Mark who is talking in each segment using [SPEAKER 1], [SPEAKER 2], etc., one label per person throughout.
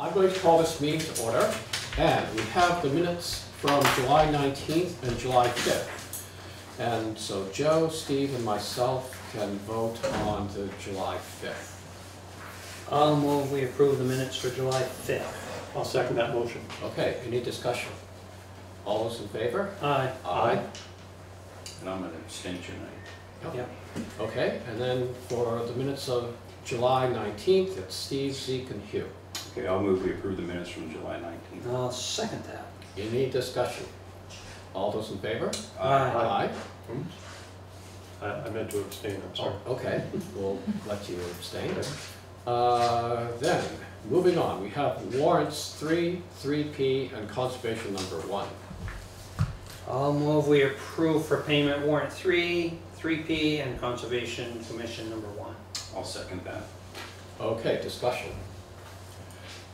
[SPEAKER 1] I'm going to call this meeting to order, and we have the minutes from July 19th and July 5th. And so Joe, Steve, and myself can vote on the July 5th.
[SPEAKER 2] I'll move we approve the minutes for July 5th.
[SPEAKER 3] I'll second that motion.
[SPEAKER 1] Okay, any discussion? All those in favor?
[SPEAKER 2] Aye.
[SPEAKER 1] Aye.
[SPEAKER 4] And I'm an abstention.
[SPEAKER 2] Yep.
[SPEAKER 1] Okay, and then for the minutes of July 19th, it's Steve, Zeke, and Hugh.
[SPEAKER 4] Okay, I'll move we approve the minutes from July 19th.
[SPEAKER 2] I'll second that.
[SPEAKER 1] Any discussion? All those in favor?
[SPEAKER 2] Aye.
[SPEAKER 3] I meant to abstain, I'm sorry.
[SPEAKER 1] Oh, okay, we'll let you abstain. Then, moving on, we have warrants 3, 3P, and conservation number 1.
[SPEAKER 2] I'll move we approve for payment warrant 3, 3P, and Conservation Commission number 1.
[SPEAKER 4] I'll second that.
[SPEAKER 1] Okay, discussion.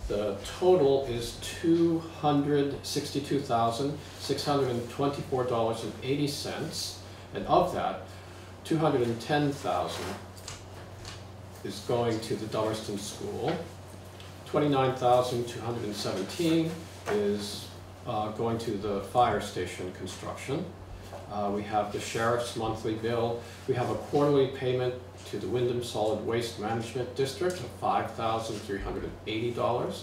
[SPEAKER 1] The total is $262,624.80, and of that, $210,000 is going to the Dummerston School. $29,217 is going to the fire station construction. We have the sheriff's monthly bill. We have a quarterly payment to the Wyndham Solid Waste Management District of $5,380.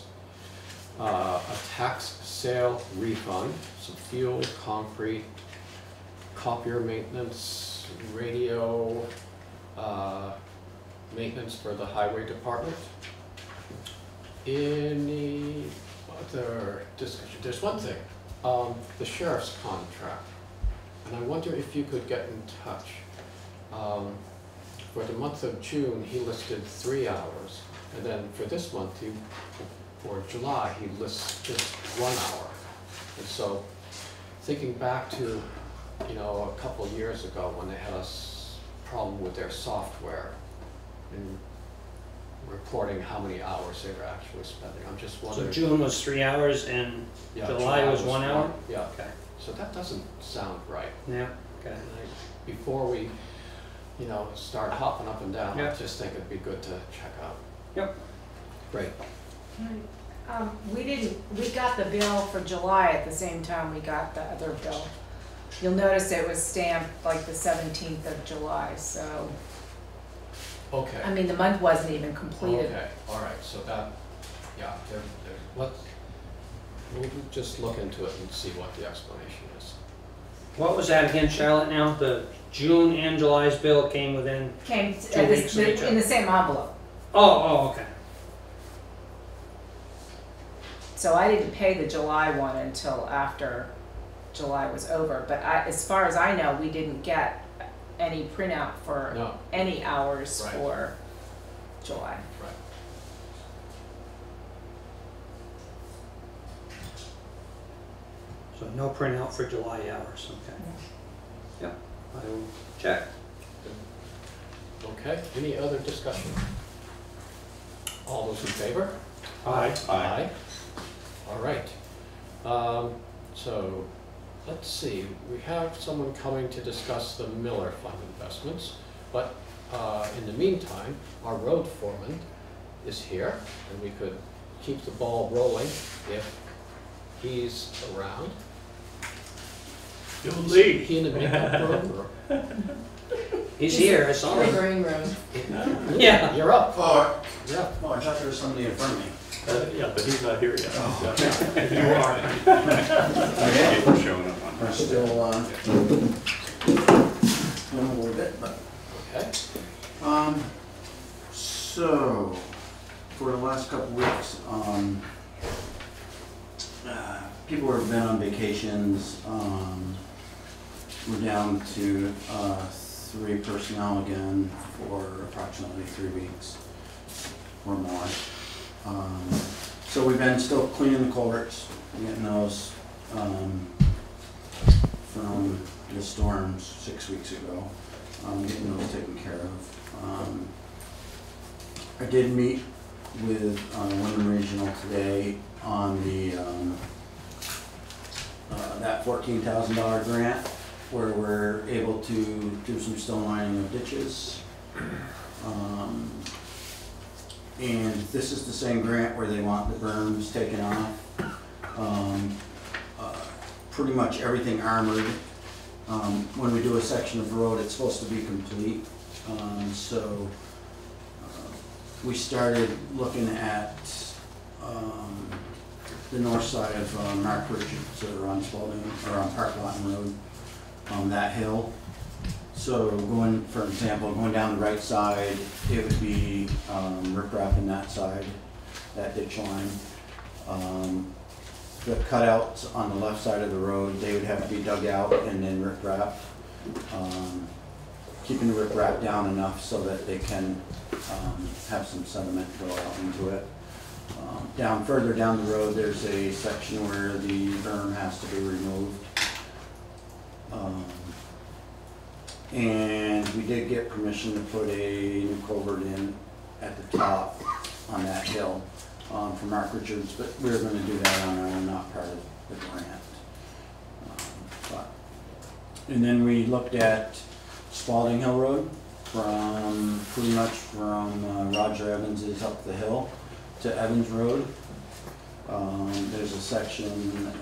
[SPEAKER 1] A tax sale refund, some fuel, concrete, copier maintenance, radio maintenance for the highway department. Any other discussion? There's one thing, the sheriff's contract. And I wonder if you could get in touch. For the month of June, he listed 3 hours. And then for this month, for July, he lists just 1 hour. And so thinking back to, a couple of years ago when they had a problem with their software and reporting how many hours they were actually spending. I'm just
[SPEAKER 2] So
[SPEAKER 1] wondering.
[SPEAKER 2] June was 3 hours and
[SPEAKER 1] Yeah,
[SPEAKER 2] July was 1 hour?
[SPEAKER 1] Yeah,
[SPEAKER 2] Okay.
[SPEAKER 1] so that doesn't sound right.
[SPEAKER 2] Yeah, okay.
[SPEAKER 1] And before we, start hopping up and down, I
[SPEAKER 2] Yeah.
[SPEAKER 1] just think it'd be good to check out.
[SPEAKER 2] Yep.
[SPEAKER 1] Great.
[SPEAKER 5] We got the bill for July at the same time we got the other bill. You'll notice it was stamped like the 17th of July, so,
[SPEAKER 1] Okay.
[SPEAKER 5] I mean, the month wasn't even completed.
[SPEAKER 1] Okay, all right, so that, we'll just look into it and see what the explanation is.
[SPEAKER 2] What was that again, Charlotte, now? The June and July's bill came within...
[SPEAKER 5] Came
[SPEAKER 2] 2 weeks of each
[SPEAKER 5] in the same envelope.
[SPEAKER 2] Oh, okay.
[SPEAKER 5] So I didn't pay the July one until after July was over, but as far as I know, we didn't get any printout for
[SPEAKER 1] No,
[SPEAKER 5] any hours
[SPEAKER 1] Right.
[SPEAKER 5] for July.
[SPEAKER 1] right.
[SPEAKER 2] So no printout for July hours, okay. Yep, I will check.
[SPEAKER 1] Okay, any other discussion? All those in favor?
[SPEAKER 2] Aye.
[SPEAKER 1] Aye. All right. So, let's see, we have someone coming to discuss the Miller Fund investments, but in the meantime, our road foreman is here, and we could keep the ball rolling if he's around.
[SPEAKER 3] You'll lead.
[SPEAKER 1] He in the makeup room, or?
[SPEAKER 2] He's here, I saw
[SPEAKER 5] In the
[SPEAKER 2] him.
[SPEAKER 5] green room.
[SPEAKER 2] Yeah.
[SPEAKER 1] You're up.
[SPEAKER 6] Oh,
[SPEAKER 1] You're up.
[SPEAKER 6] I thought there was somebody in front of me.
[SPEAKER 3] Yeah, but he's not here yet.
[SPEAKER 6] Oh.
[SPEAKER 3] Yeah. You are.
[SPEAKER 4] Thank you for showing up on
[SPEAKER 6] I'm still, doing a little bit, but,
[SPEAKER 1] Okay.
[SPEAKER 6] so, for the last couple weeks, people who have been on vacations, we're down to, 3 personnel again for approximately 3 weeks or more. So we've been still cleaning the culverts, getting those from the storms 6 weeks ago, getting those taken care of. I did meet with Wyndham Regional today on the that $14,000 grant where we're able to do some stone lining of ditches. And this is the same grant where they want the berms taken off. Pretty much everything armored. When we do a section of road, it's supposed to be complete. So we started looking at the north side of Mark Richards, or on Spalding, or on Park Lawton Road, on that hill. So going, for example, going down the right side, it would be riprap that side, that ditch line. The cutouts on the left side of the road, they would have to be dug out and then riprap. Keeping the riprap down enough so that they can have some sediment go out into it. Further down the road, there's a section where the berm has to be removed. And we did get permission to put a new culvert in at the top on that hill from Mark Richards, but we were going to do that on our own, not part of the grant. And then we looked at Spalding Hill Road, from pretty much from Roger Evans's up the hill to Evans Road. There's a section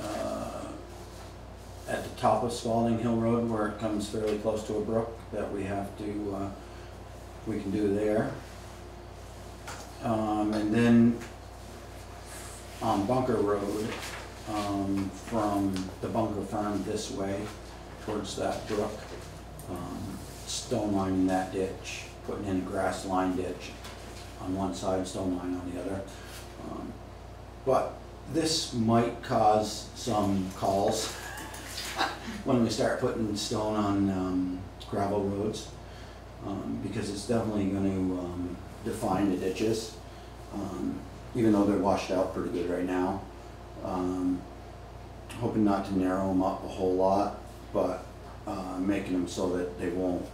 [SPEAKER 6] at the top of Spalding Hill Road where it comes fairly close to a brook that we have to, we can do there. And then on Bunker Road, from the Bunker Farm this way towards that brook, stone lining that ditch, putting in a grass line ditch on one side, stone line on the other. But this might cause some calls when we start putting stone on gravel roads, because it's definitely going to define the ditches, even though they're washed out pretty good right now. Hoping not to narrow them up a whole lot, but making them so that they won't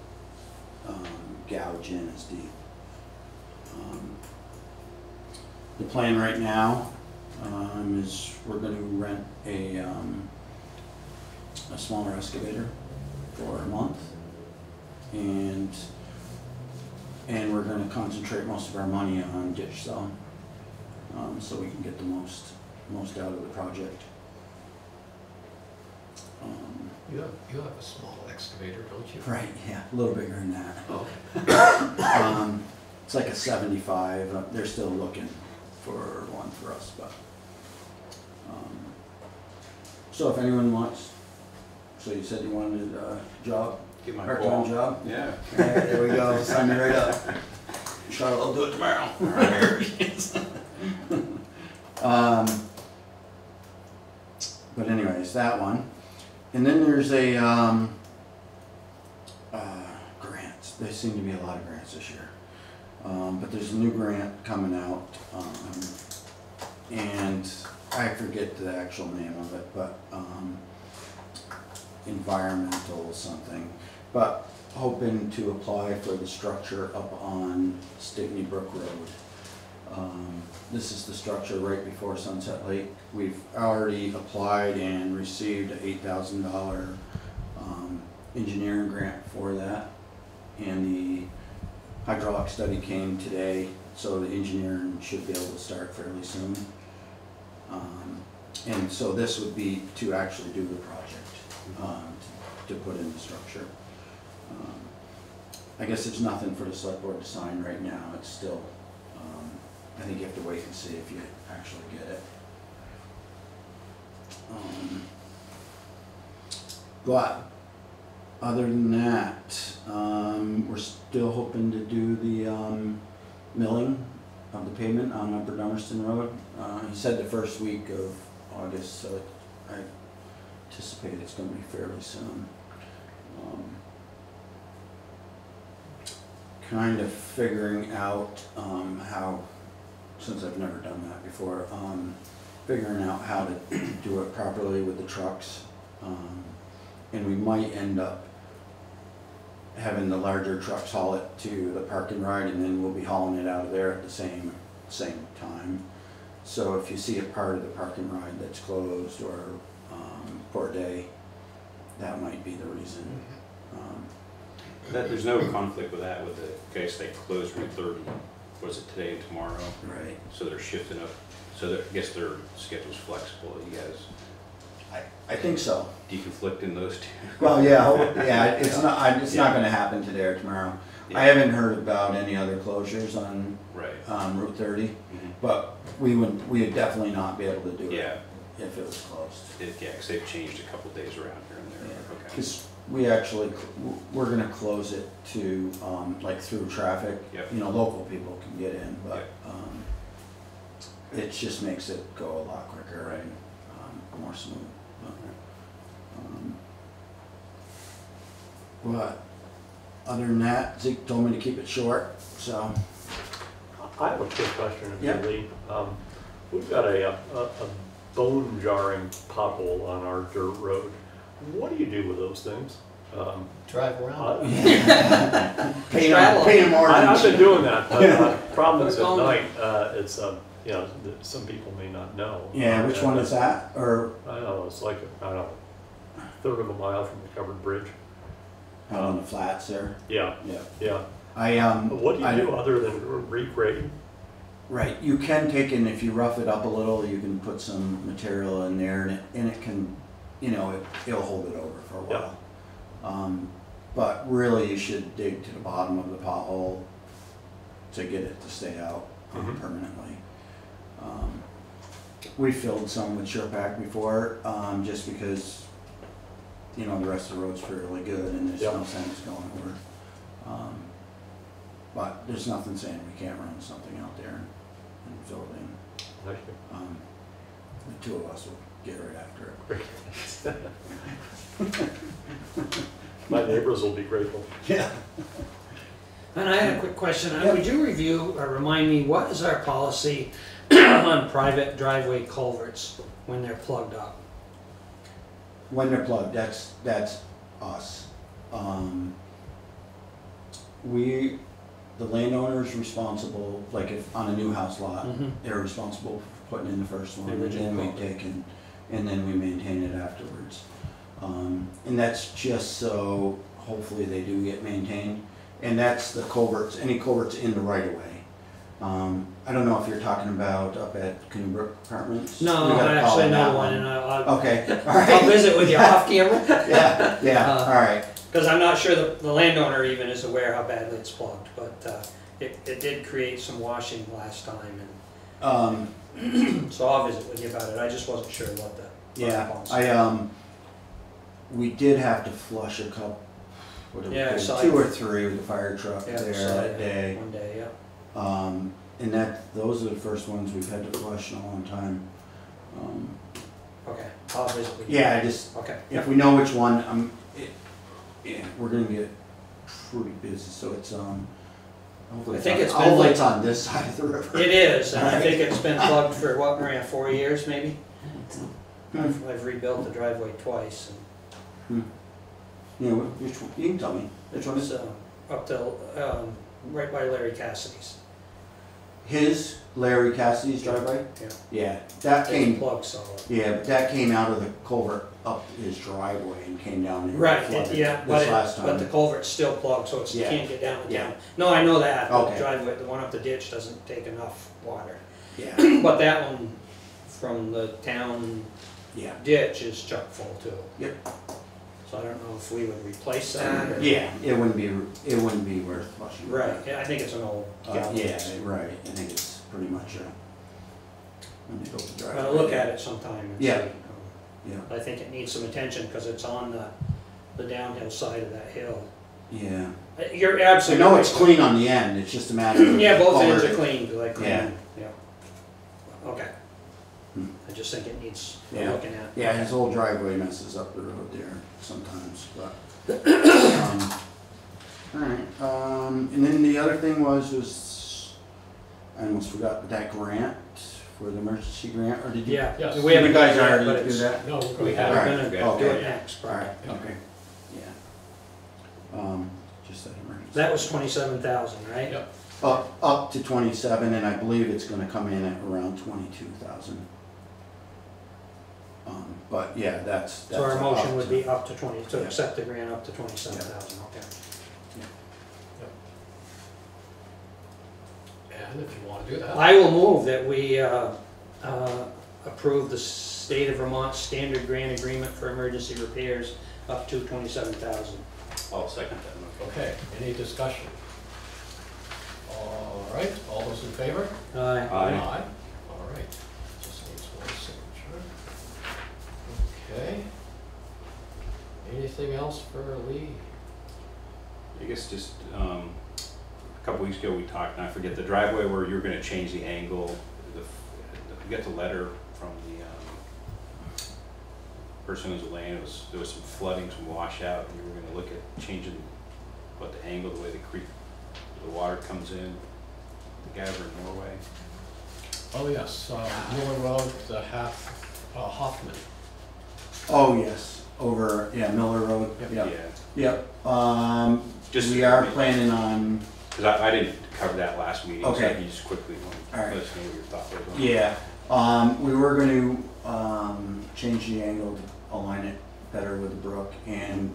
[SPEAKER 6] gouge in as deep. The plan right now is we're going to rent a smaller excavator for a month, and we're going to concentrate most of our money on ditch stone, so we can get the most out of the project.
[SPEAKER 1] You have a small excavator, don't you?
[SPEAKER 6] Right, yeah, a little bigger than that.
[SPEAKER 1] Okay.
[SPEAKER 6] It's like a 75. They're still looking for one for us, but so if anyone wants, so you said you wanted a job,
[SPEAKER 4] Get my
[SPEAKER 6] part-time
[SPEAKER 4] ball.
[SPEAKER 6] job.
[SPEAKER 4] Yeah.
[SPEAKER 6] Yeah, there we go. Sign me right up. Charlotte, I'll do it tomorrow. But anyways, that one. And then there's a grants. There seem to be a lot of grants this year. But there's a new grant coming out, and I forget the actual name of it, but environmental something. But hoping to apply for the structure up on Stickney Brook Road. This is the structure right before Sunset Lake. We've already applied and received an $8,000 engineering grant for that, and the hydraulic study came today, so the engineering should be able to start fairly soon. And so this would be to actually do the project, to put in the structure. I guess it's nothing for the select board to sign right now. It's still, I think you have to wait and see if you actually get it. But other than that, we're still hoping to do the milling of the pavement on Upper Dummerston Road. He said the first week of August, so I anticipate it's going to be fairly soon. Kind of figuring out how, since I've never done that before, figuring out how to do it properly with the trucks. And we might end up having the larger trucks haul it to the park and ride, and then we'll be hauling it out of there at the same time. So if you see a part of the park and ride that's closed or for a day, that might be the reason.
[SPEAKER 4] There's no conflict with that, with the case they close Route 30 was it today and tomorrow?
[SPEAKER 6] Right.
[SPEAKER 4] So they're shifting up, so I guess their schedule's flexible, you guys
[SPEAKER 6] I think so.
[SPEAKER 4] deconflict in those two?
[SPEAKER 6] Well, yeah, it's not gonna happen today or tomorrow. I haven't heard about any other closures on,
[SPEAKER 4] Right.
[SPEAKER 6] Route 30,
[SPEAKER 4] Mhm.
[SPEAKER 6] but we would definitely not be able to do it
[SPEAKER 4] Yeah,
[SPEAKER 6] if it was closed.
[SPEAKER 4] yeah, because they've changed a couple days around here and there. Okay.
[SPEAKER 6] Because we actually, we're gonna close it to, like through traffic.
[SPEAKER 4] Yep.
[SPEAKER 6] You know, local people can get in, but,
[SPEAKER 4] Yep.
[SPEAKER 6] it just makes it go a lot quicker
[SPEAKER 4] Right.
[SPEAKER 6] and, more smooth. But, other than that, Zeke told me to keep it short, so.
[SPEAKER 3] I have a quick question, if
[SPEAKER 6] Yeah.
[SPEAKER 3] you leave. We've got a bone jarring pothole on our dirt road. What do you do with those things?
[SPEAKER 1] Drive around.
[SPEAKER 6] Pay
[SPEAKER 2] Straddle.
[SPEAKER 6] them more.
[SPEAKER 3] I've been doing that, but problem is at
[SPEAKER 2] Put a cone.
[SPEAKER 3] night, it's, you know, some people may not know.
[SPEAKER 6] Yeah, which one is that, or
[SPEAKER 3] I don't know, it's like, I don't know, a third of a mile from the covered bridge.
[SPEAKER 6] out on the flats there?
[SPEAKER 3] Yeah,
[SPEAKER 6] Yeah.
[SPEAKER 3] yeah.
[SPEAKER 6] But
[SPEAKER 3] What do you do other than regrade?
[SPEAKER 6] Right, you can take and if you rough it up a little, you can put some material in there and it can, you know, it'll hold it over for a while. But really you should dig to the bottom of the pothole to get it to stay out
[SPEAKER 3] Mhm.
[SPEAKER 6] permanently. We filled some with Sure-Pack before, just because, you know, the rest of the road's fairly good and there's no
[SPEAKER 3] Yep.
[SPEAKER 6] sense going over. But there's nothing saying we can't run something out there and fill it in.
[SPEAKER 3] Thank
[SPEAKER 6] The two of us will get right after it.
[SPEAKER 3] you. My neighbors will be grateful.
[SPEAKER 6] Yeah.
[SPEAKER 2] And I had a quick question.
[SPEAKER 6] Yep.
[SPEAKER 2] Would you review or remind me, what is our policy on private driveway culverts when they're plugged up?
[SPEAKER 6] When they're plugged, that's us. The landowner's responsible, like if on a new house lot,
[SPEAKER 2] Mhm.
[SPEAKER 6] they're responsible for putting in the first one,
[SPEAKER 2] The
[SPEAKER 6] and
[SPEAKER 2] original
[SPEAKER 6] then we
[SPEAKER 2] culvert.
[SPEAKER 6] take and then we maintain it afterwards. And that's just so hopefully they do get maintained. And that's the culverts, any culverts in the right of way. I don't know if you're talking about up at Coonbrook Apartments?
[SPEAKER 2] No,
[SPEAKER 6] We gotta
[SPEAKER 2] I
[SPEAKER 6] call
[SPEAKER 2] actually
[SPEAKER 6] it
[SPEAKER 2] know
[SPEAKER 6] that
[SPEAKER 2] the one, and I'll
[SPEAKER 6] Okay, all
[SPEAKER 2] I'll
[SPEAKER 6] right.
[SPEAKER 2] visit with you off camera,
[SPEAKER 6] Yeah, all right.
[SPEAKER 2] because I'm not sure the landowner even is aware how badly it's plugged, but it did create some washing last time, and so I'll visit with you about it. I just wasn't sure what the
[SPEAKER 6] Yeah,
[SPEAKER 2] policy.
[SPEAKER 6] we did have to flush a couple, what did we
[SPEAKER 2] Yeah, I
[SPEAKER 6] do?
[SPEAKER 2] saw
[SPEAKER 6] 2
[SPEAKER 2] you.
[SPEAKER 6] or 3 with the fire truck
[SPEAKER 2] Yeah,
[SPEAKER 6] there
[SPEAKER 2] so I-
[SPEAKER 6] that day.
[SPEAKER 2] One day, yeah.
[SPEAKER 6] And those are the first ones we've had to flush in a long time.
[SPEAKER 2] Okay, I'll visit with you.
[SPEAKER 6] Yeah, I just,
[SPEAKER 2] Okay.
[SPEAKER 6] if we know which one, yeah, we're gonna get pretty busy, so it's, hopefully
[SPEAKER 2] I think
[SPEAKER 6] on-
[SPEAKER 2] it's been
[SPEAKER 6] hopefully
[SPEAKER 2] like-
[SPEAKER 6] it's on this side of the river.
[SPEAKER 2] It is, and I think it's been plugged for what, Maria, 4 years maybe? I've rebuilt the driveway twice,
[SPEAKER 6] You know, which one, you can tell me, which one
[SPEAKER 2] and
[SPEAKER 6] is it?
[SPEAKER 2] so, up to, right by Larry Cassidy's.
[SPEAKER 6] His, Larry Cassidy's driveway?
[SPEAKER 2] Yeah.
[SPEAKER 6] Yeah, that
[SPEAKER 2] It's
[SPEAKER 6] came,
[SPEAKER 2] plugged solid.
[SPEAKER 6] yeah, but that came out of the culvert up his driveway and came down there. and
[SPEAKER 2] Right,
[SPEAKER 6] flooded
[SPEAKER 2] yeah,
[SPEAKER 6] This last
[SPEAKER 2] but the
[SPEAKER 6] time.
[SPEAKER 2] culvert's still plugged, so it's, you
[SPEAKER 6] Yeah.
[SPEAKER 2] can't get down and
[SPEAKER 6] Yeah.
[SPEAKER 2] down. No, I know that, but the
[SPEAKER 6] Okay.
[SPEAKER 2] driveway, the one up the ditch doesn't take enough water.
[SPEAKER 6] Yeah,
[SPEAKER 2] But that one from the town
[SPEAKER 6] yeah,
[SPEAKER 2] ditch is chock full too.
[SPEAKER 6] Yep.
[SPEAKER 2] So I don't know if we would replace that or.
[SPEAKER 6] yeah, it wouldn't be worth flushing.
[SPEAKER 2] Right, yeah, I think it's an old.
[SPEAKER 6] Yeah, right, I think it's pretty much when they built the driveway.
[SPEAKER 2] I'll look at it sometime and see.
[SPEAKER 6] Yeah. Yeah,
[SPEAKER 2] I think it needs some attention because it's on the downhill side of that hill.
[SPEAKER 6] yeah.
[SPEAKER 2] You're
[SPEAKER 6] I
[SPEAKER 2] absolutely.
[SPEAKER 6] know
[SPEAKER 2] right.
[SPEAKER 6] it's clean on the end, it's just a matter of.
[SPEAKER 2] Yeah, both ends are
[SPEAKER 6] culvert.
[SPEAKER 2] clean, like,
[SPEAKER 6] Yeah.
[SPEAKER 2] yeah. Okay.
[SPEAKER 6] Hmm.
[SPEAKER 2] I just think it needs
[SPEAKER 6] Yeah.
[SPEAKER 2] looking at.
[SPEAKER 6] Yeah, his whole driveway messes up the road there sometimes, but. Alright, and then the other thing was, I almost forgot that grant, for the emergency grant, or did you?
[SPEAKER 2] Yeah,
[SPEAKER 1] Yes.
[SPEAKER 2] we haven't
[SPEAKER 6] You guys
[SPEAKER 2] done it yet,
[SPEAKER 6] already
[SPEAKER 2] but
[SPEAKER 6] do
[SPEAKER 2] it's,
[SPEAKER 6] that?
[SPEAKER 1] No, we're
[SPEAKER 2] we
[SPEAKER 1] going
[SPEAKER 2] have,
[SPEAKER 1] to.
[SPEAKER 2] we're
[SPEAKER 6] Alright,
[SPEAKER 2] gonna do
[SPEAKER 6] okay.
[SPEAKER 2] it next,
[SPEAKER 6] Alright,
[SPEAKER 2] probably.
[SPEAKER 6] okay, yeah. Just that emergency.
[SPEAKER 2] That was 27,000, right?
[SPEAKER 1] Yep.
[SPEAKER 6] Up to 27, and I believe it's gonna come in at around 22,000. But yeah, that's.
[SPEAKER 2] So our
[SPEAKER 6] up
[SPEAKER 2] motion would
[SPEAKER 6] to-
[SPEAKER 2] be up to 20, to
[SPEAKER 6] Yeah.
[SPEAKER 2] accept the grant up to 27,000, okay.
[SPEAKER 1] can, if you wanna do that.
[SPEAKER 2] I will move that we approve the State of Vermont Standard Grant Agreement for Emergency Repairs up to $27,000.
[SPEAKER 4] I'll second that motion.
[SPEAKER 1] Okay, any discussion? All right, all those in favor?
[SPEAKER 2] Aye.
[SPEAKER 4] Aye.
[SPEAKER 1] All right, just needs one signature. Okay. Anything else for Lee?
[SPEAKER 4] I guess just, a couple weeks ago we talked, and I forget, the driveway where you were gonna change the angle, you got the letter from the, person who's land, there was some flooding, some washout, and you were gonna look at changing what the angle, the way the creek, the water comes in, the guy over in Norway.
[SPEAKER 1] Oh, yes, Miller Road, the Hoffman.
[SPEAKER 6] Oh, yes, over, yeah, Miller Road,
[SPEAKER 1] Yep.
[SPEAKER 6] yep.
[SPEAKER 4] Just-
[SPEAKER 6] We are planning on,
[SPEAKER 4] Cause I didn't cover that last meeting, so
[SPEAKER 6] Okay.
[SPEAKER 4] you just quickly want
[SPEAKER 6] All
[SPEAKER 4] to
[SPEAKER 6] right.
[SPEAKER 4] let us know what your thought was on it.
[SPEAKER 6] yeah, we were gonna, change the angle to align it better with the brook, and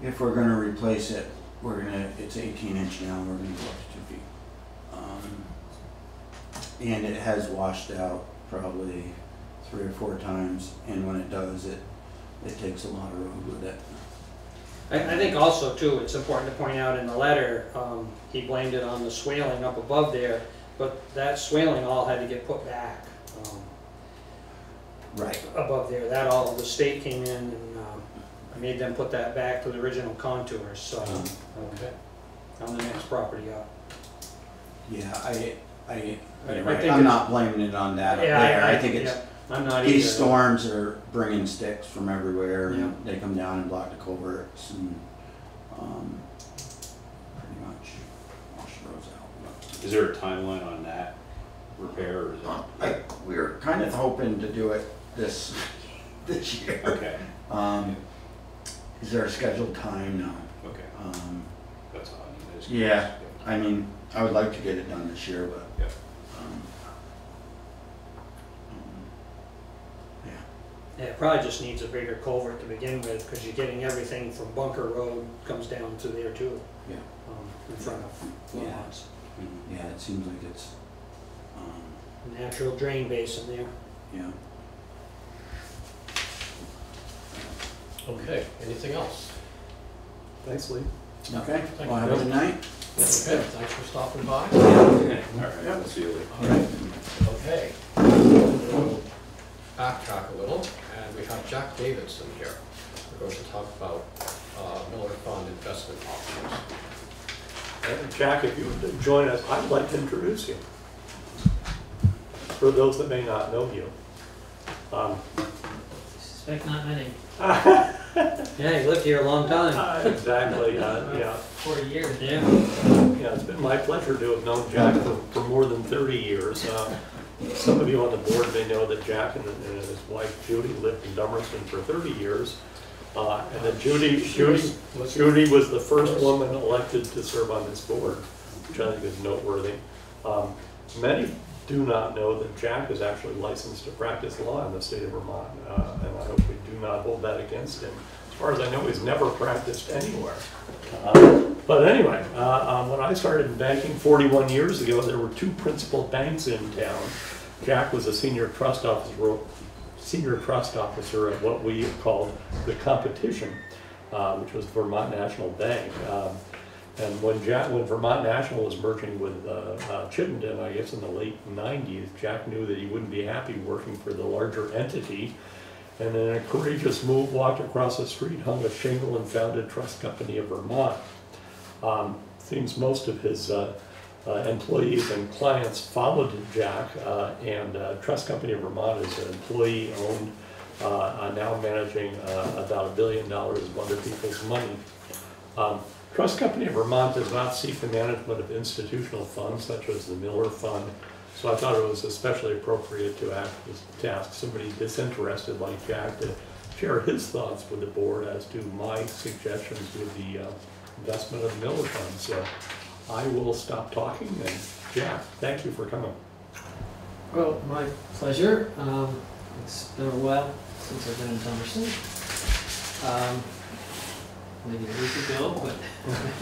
[SPEAKER 6] if we're gonna replace it, it's 18-inch now, we're gonna go up to 2 feet. And it has washed out probably 3 or 4 times, and when it does, it takes a lot of road with it.
[SPEAKER 2] I think also too, it's important to point out in the letter, he blamed it on the swaling up above there, but that swaling all had to get put back
[SPEAKER 6] Right.
[SPEAKER 2] above there. That all, the state came in and made them put that back to the original contours, so
[SPEAKER 1] Okay.
[SPEAKER 2] on the next property up.
[SPEAKER 6] Yeah,
[SPEAKER 2] I
[SPEAKER 6] right.
[SPEAKER 2] think
[SPEAKER 6] I'm
[SPEAKER 2] it's-
[SPEAKER 6] not blaming it on that up there. I think it's,
[SPEAKER 2] yeah, I'm not
[SPEAKER 6] these
[SPEAKER 2] either.
[SPEAKER 6] storms are bringing sticks from everywhere, and
[SPEAKER 2] Yeah.
[SPEAKER 6] they come down and block the culverts and, pretty much wash the roads out.
[SPEAKER 4] Is there a timeline on that repair, or is it?
[SPEAKER 6] We were kind of hoping to do it this year.
[SPEAKER 4] Okay,
[SPEAKER 6] Is there a scheduled time? No.
[SPEAKER 4] okay, that's all I need. I just-
[SPEAKER 6] Yeah. I mean, I would like to get it done this year, but,
[SPEAKER 4] Yeah.
[SPEAKER 6] yeah.
[SPEAKER 2] Yeah, it probably just needs a bigger culvert to begin with, because you're getting everything from Bunker Road comes down to there too.
[SPEAKER 6] Yeah.
[SPEAKER 2] In front of the
[SPEAKER 6] Yeah.
[SPEAKER 2] lots.
[SPEAKER 4] Mhm.
[SPEAKER 6] Yeah, it seems like it's,
[SPEAKER 2] Natural drain basin there.
[SPEAKER 6] yeah.
[SPEAKER 1] Okay, anything else?
[SPEAKER 3] Thanks, Lee.
[SPEAKER 6] Okay,
[SPEAKER 1] Thank
[SPEAKER 6] well, have a
[SPEAKER 1] you.
[SPEAKER 6] good night.
[SPEAKER 1] Okay, thanks for stopping by.
[SPEAKER 4] Okay, all right, we'll see you later.
[SPEAKER 1] All right, okay. We'll backtrack a little, and we have Jack Davidson here. We're going to talk about Miller Fund investment options.
[SPEAKER 3] And Jack, if you would join us, I'd like to introduce you. For those that may not know you.
[SPEAKER 2] Suspect not many. Yeah, you lived here a long time.
[SPEAKER 3] Exactly, yeah.
[SPEAKER 2] 40 years. Yeah.
[SPEAKER 3] Yeah, it's been my pleasure to have known Jack for more than 30 years. Some of you on the board may know that Jack and his wife Judy lived in Dummerston for 30 years. And then Judy was the first woman elected to serve on this board, which I think is noteworthy. Many do not know that Jack is actually licensed to practice law in the state of Vermont, and I hope we do not hold that against him. As far as I know, he's never practiced anywhere. But anyway, when I started in banking 41 years ago, there were 2 principal banks in town. Jack was a senior trust officer at what we called the Competition, which was Vermont National Bank. And when Vermont National was merging with Chittenden, I guess in the late 90s, Jack knew that he wouldn't be happy working for the larger entity. And in a courageous move, walked across the street, hung a shingle, and founded Trust Company of Vermont. Seems most of his employees and clients followed Jack, and Trust Company of Vermont is an employee-owned, now managing about $1 billion of other people's money. Trust Company of Vermont does not seek the management of institutional funds such as the Miller Fund, so I thought it was especially appropriate to ask somebody disinterested like Jack to share his thoughts with the board as to my suggestions with the investment of the Miller Fund. So I will stop talking, and Jack, thank you for coming.
[SPEAKER 7] Well, my pleasure. It's been a while since I've been in Dummerston. Maybe a week ago, but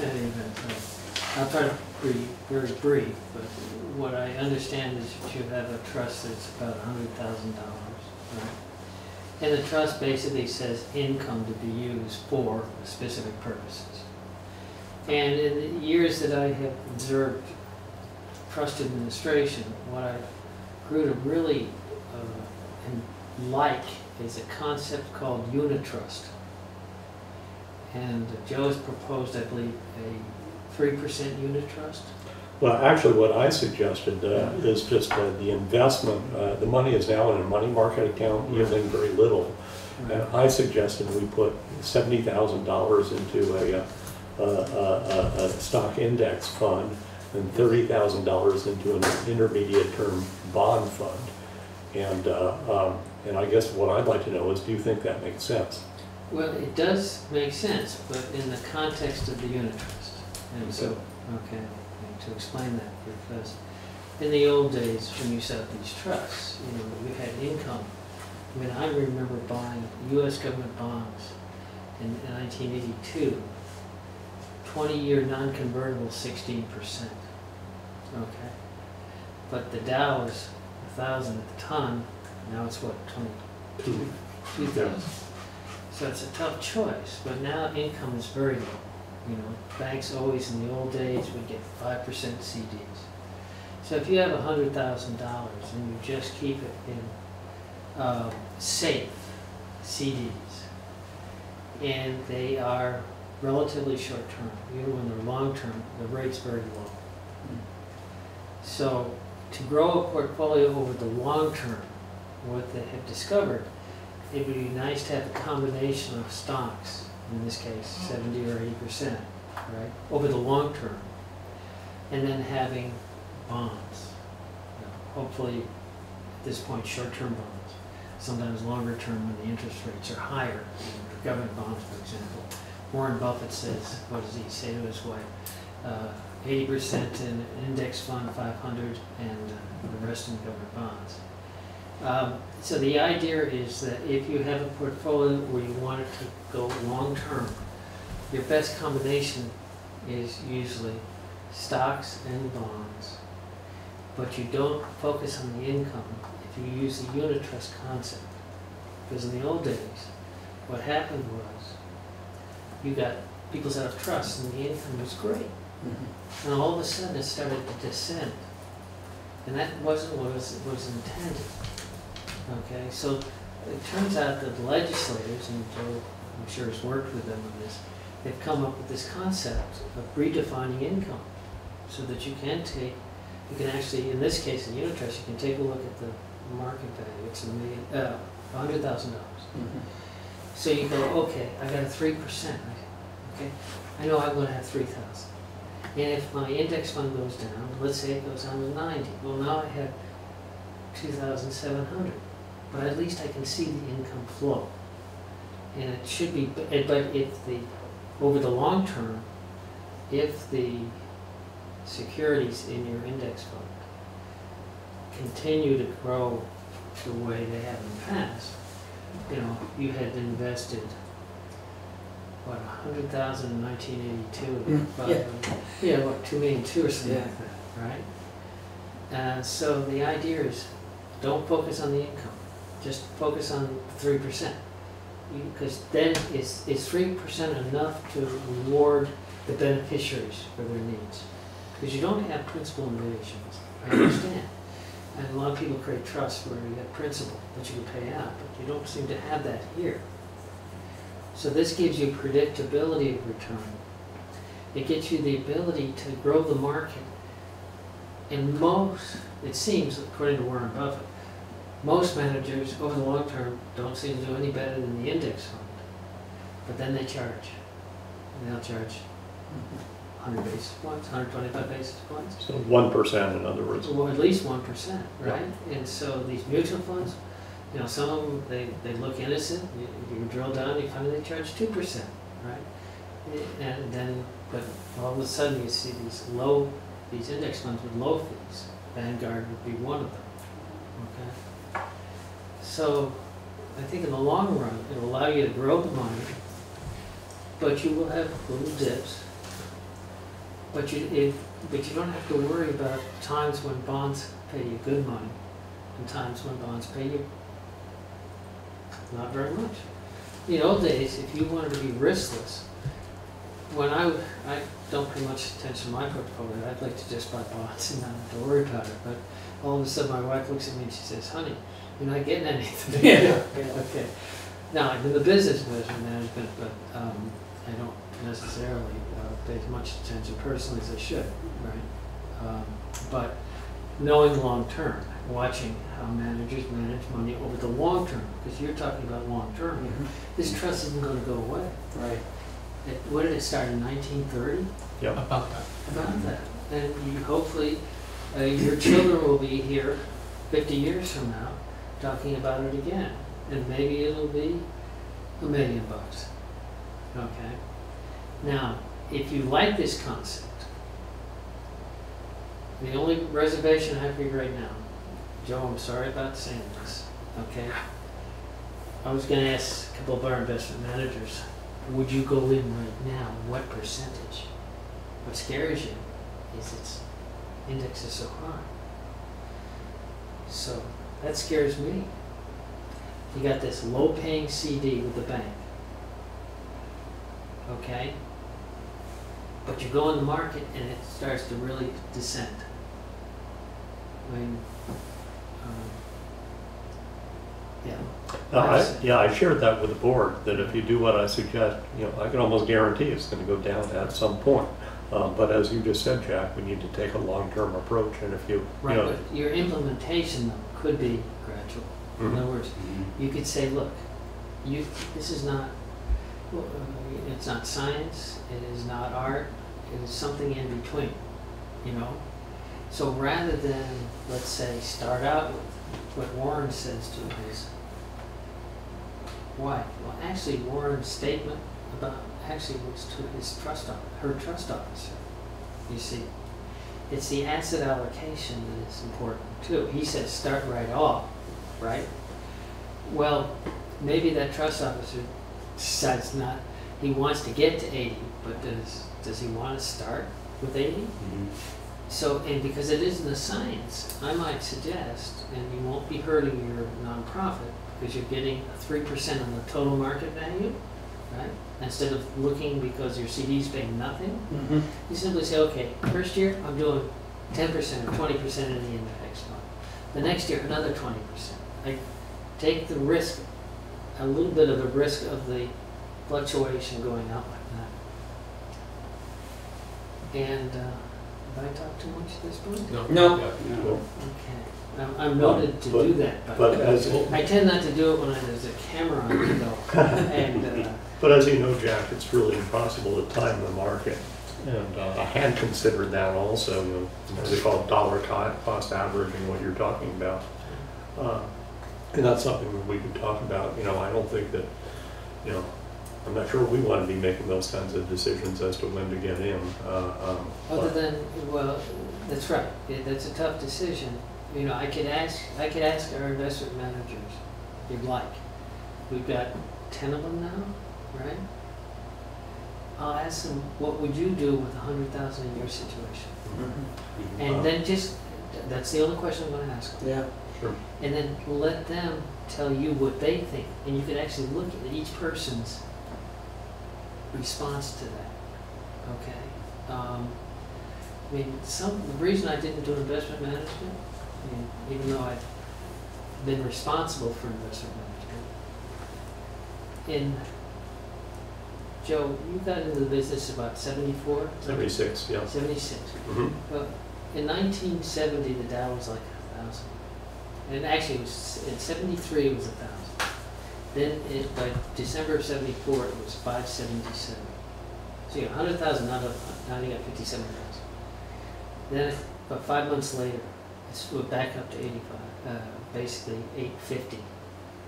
[SPEAKER 7] in any event, I'll try to be very brief, but what I understand is that you have a trust that's about $100,000, right? And the trust basically says income to be used for specific purposes. And in the years that I have observed trust administration, what I grew to really like is a concept called unit trust. And Joe has proposed, I believe, a 3% unit trust.
[SPEAKER 3] Well, actually, what I suggested is just the investment. The money is now in a money market account yielding very little. And I suggested we put $70,000 into a stock index fund and $30,000 into an intermediate term bond fund. And I guess what I'd like to know is, do you think that makes sense?
[SPEAKER 7] Well, it does make sense, but in the context of the unit trust. And so, okay, to explain that, because in the old days when you set up these trusts, you know, you had income. I mean, I remember buying U.S. government bonds in 1982, 20-year non-convertible 16%. Okay, but the Dow was 1,000 at the time. Now it's what, 2,000. So it's a tough choice. But now income is very low. You know, banks always in the old days would get 5% CDs. So if you have $100,000 and you just keep it in safe CDs, and they are relatively short term, even when they're long term, the rate's very low. So to grow a portfolio over the long term, what they have discovered, it would be nice to have a combination of stocks, in this case 70 or 80%, right, over the long term, and then having bonds. You know, hopefully at this point short-term bonds, sometimes longer term when the interest rates are higher, you know, government bonds for example. Warren Buffett says, what does he say to his wife? 80% in an index fund, 500, and the rest in government bonds. So the idea is that if you have a portfolio where you want it to go long term, your best combination is usually stocks and bonds, but you don't focus on the income if you use the unit trust concept. Because in the old days, what happened was you got people set up trusts and the income was great. And all of a sudden it started to descend. And that wasn't what was intended. Okay, so it turns out that the legislators, and Joe I'm sure has worked with them on this, they've come up with this concept of redefining income so that you can actually, in this case in unit trust, you can take a look at the market value. It's $100,000. So you go, okay, I got a 3%. Okay, I know I'm going to have 3,000. And if my index fund goes down, let's say it goes down to 90, well now I have 2,700. But at least I can see the income flow. And it should be, but if over the long term, if the securities in your index fund continue to grow the way they have in the past, you know, you had invested, what, 100,000 in 1982, yeah, what, 2,200,000 or something like that, right? So the idea is, don't focus on the income. Just focus on 3%, because then is 3% enough to reward the beneficiaries for their needs? Because you don't have principal innovations, I understand. And a lot of people create trusts where you have principal that you can pay out, but you don't seem to have that here. So this gives you predictability of return. It gets you the ability to grow the market. And most, it seems, according to Warren Buffett, most managers over the long term don't seem to do any better than the index fund. But then they charge. And they'll charge 100 basis points, 125 basis points.
[SPEAKER 3] So 1%, in other words.
[SPEAKER 7] Well, at least 1%, right? And so these mutual funds, you know, some of them, they look innocent. You drill down, you find they charge 2%, right? And then, but all of a sudden you see these index funds with low fees. Vanguard would be one of them, okay? So I think in the long run, it'll allow you to grow the money, but you will have little dips. But but you don't have to worry about times when bonds pay you good money and times when bonds pay you not very much. In the old days, if you wanted to be riskless, when I don't pay much attention to my portfolio, I'd like to just buy bonds and not have to worry about it. But all of a sudden my wife looks at me and she says, honey, you're not getting anything.
[SPEAKER 2] Yeah.
[SPEAKER 7] Okay. Now, I'm in the business of investment management, but I don't necessarily pay as much attention personally as I should, right? But knowing long term, watching how managers manage money over the long term, because you're talking about long term here. This trust isn't going to go away.
[SPEAKER 2] Right.
[SPEAKER 7] What did it start in 1930?
[SPEAKER 3] Yep.
[SPEAKER 1] About that.
[SPEAKER 7] About that. And you hopefully, your children will be here 50 years from now talking about it again. And maybe it'll be $1 million. Okay? Now, if you like this concept, the only reservation I have for you right now, Joe, I'm sorry about saying this, okay? I was going to ask a couple of our investment managers, would you go in right now? What percentage? What scares you is its index is so high. So that scares me. You got this low-paying CD with the bank, okay? But you go in the market and it starts to really descend. I mean,
[SPEAKER 3] I shared that with the board, that if you do what I suggest, I can almost guarantee it's going to go down at some point. But as you just said, Jack, we need to take a long-term approach, and if you,
[SPEAKER 7] right, but your implementation though could be gradual. In other words, you could say, look, this is not, it's not science, it is not art, it is something in between, So rather than, let's say, start out with what Warren says to his wife, well, actually Warren's statement was to his her trust officer. You see, it's the asset allocation that is important too. He says start right off, right? Well, maybe that trust officer decides he wants to get to 80, but does he want to start with 80? So, and because it isn't a science, I might suggest, and you won't be hurting your nonprofit because you're getting 3% on the total market value, right? Instead of looking because your CD's paying nothing, you simply say, okay, first year I'm doing 10% or 20% in the index fund. The next year another 20%. I take the risk, a little bit of the risk of the fluctuation going up like that. And have I talked too much at this point?
[SPEAKER 2] No.
[SPEAKER 7] Okay. I'm noted to do that,
[SPEAKER 3] but
[SPEAKER 7] I tend not to do it when there's a camera on me though. And,
[SPEAKER 3] but as you know, Jack, it's really impossible to time the market. And I had considered that also, what they call dollar cost averaging, what you're talking about. And that's something that we could talk about. I don't think that, I'm not sure we want to be making those kinds of decisions as to when to get in.
[SPEAKER 7] Other than, well, that's right. That's a tough decision. I could ask our investment managers, if you'd like. We've got 10 of them now, right? I'll ask them, what would you do with a $100,000 a year situation? And then that's the only question I'm going to ask them.
[SPEAKER 2] Yeah.
[SPEAKER 3] Sure.
[SPEAKER 7] And then let them tell you what they think. And you can actually look at each person's response to that. Okay? The reason I didn't do investment management, even though I've been responsible for investment management, Joe, you got into the business about 74?
[SPEAKER 3] 76, yeah.
[SPEAKER 7] 76. Well, in 1970, the Dow was like 1,000. And actually, in 73, it was 1,000. Then, by December of 74, it was 577. So you got 100,000, now you got 57,000. Then, about 5 months later, we're back up to 85, basically 850.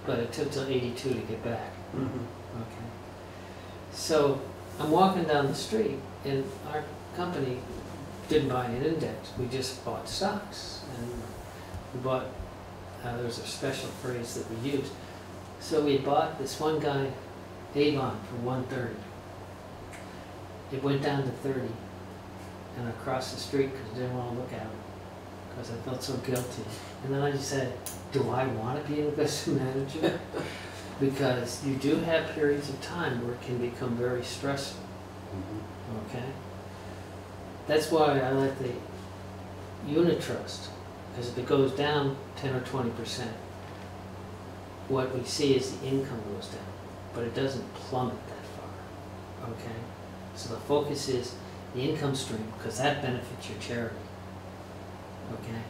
[SPEAKER 7] But it took till 82 to get back. Okay. So I'm walking down the street, and our company didn't buy an index. We just bought stocks, and we bought. There's a special phrase that we use. So we bought this one guy, Avon, for 130. It went down to 30. and I crossed the street because I didn't want to look at them, because I felt so guilty. And then I just said, do I want to be an investment manager? Because you do have periods of time where it can become very stressful, okay? That's why I like the unit trust, because if it goes down 10 or 20%, what we see is the income goes down, but it doesn't plummet that far, okay? So the focus is the income stream, because that benefits your charity, okay?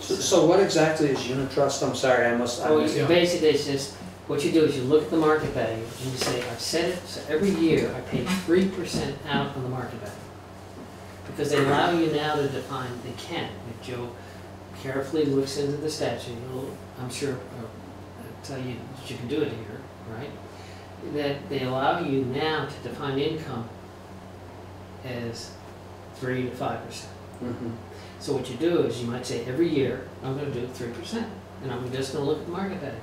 [SPEAKER 2] So what exactly is unit trust? I'm sorry, I missed
[SPEAKER 7] Basically, it's just, what you do is you look at the market value and you say, I've set it, so every year I pay 3% out on the market value. Because they allow you now to define, they can, if Joe carefully looks into the statute, I'm sure, I'll tell you that you can do it here, right? That they allow you now to define income as 3 to 5%. So what you do is you might say, every year I'm going to do 3%, and I'm just going to look at the market value.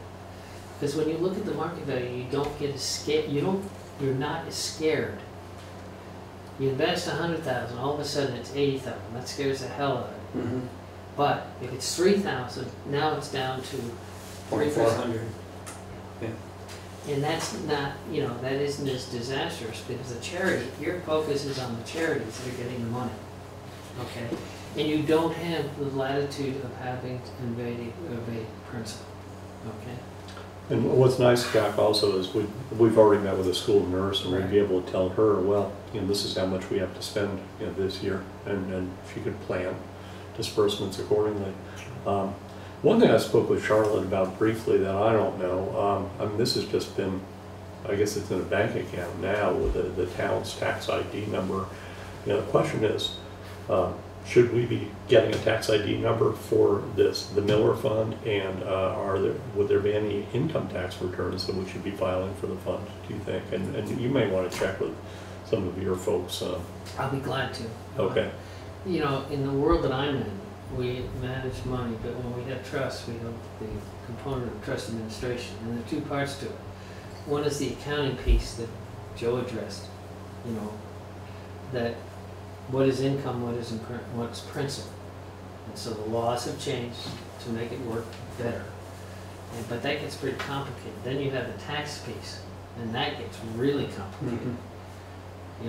[SPEAKER 7] Because when you look at the market value, you don't get as scared. You're not as scared. You invest $100,000, all of a sudden it's $80,000. That scares the hell out of you. But if it's $3,000, now it's down to
[SPEAKER 2] 4,400.
[SPEAKER 7] And that's not, that isn't as disastrous, because the charity, your focus is on the charities that are getting the money, okay? And you don't have the latitude of having to evade principle, okay?
[SPEAKER 3] And what's nice, Jack, also is we've already met with a school nurse, and we'd be able to tell her, well, this is how much we have to spend this year, and she could plan disbursements accordingly. One thing I spoke with Charlotte about briefly that I don't know, this has just been, I guess it's in a bank account now with the town's tax ID number. The question is, should we be getting a tax ID number for the Miller Fund, and would there be any income tax returns that we should be filing for the fund, do you think? And you may want to check with some of your folks.
[SPEAKER 7] I'll be glad to.
[SPEAKER 3] Okay.
[SPEAKER 7] In the world that I'm in, we manage money, but when we have trust, we have the component of trust administration, and there are two parts to it. One is the accounting piece that Joe addressed, that what is income, what's principal. And so the laws have changed to make it work better. But that gets pretty complicated. Then you have the tax piece, and that gets really complicated.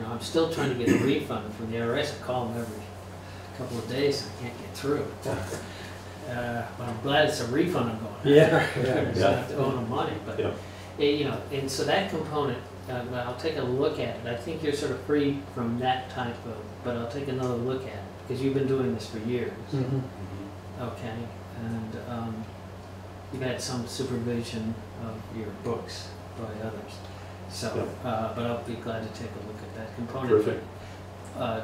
[SPEAKER 7] I'm still trying to get a refund from the IRS. I call them every couple of days, I can't get through. But I'm glad it's a refund I'm going after. I have to owe them money. But and so that component, I'll take a look at it. I think you're sort of free from that type of, but I'll take another look at it, because you've been doing this for years. Okay, and you've had some supervision of your books by others. So, but I'll be glad to take a look at that component.
[SPEAKER 3] Perfect.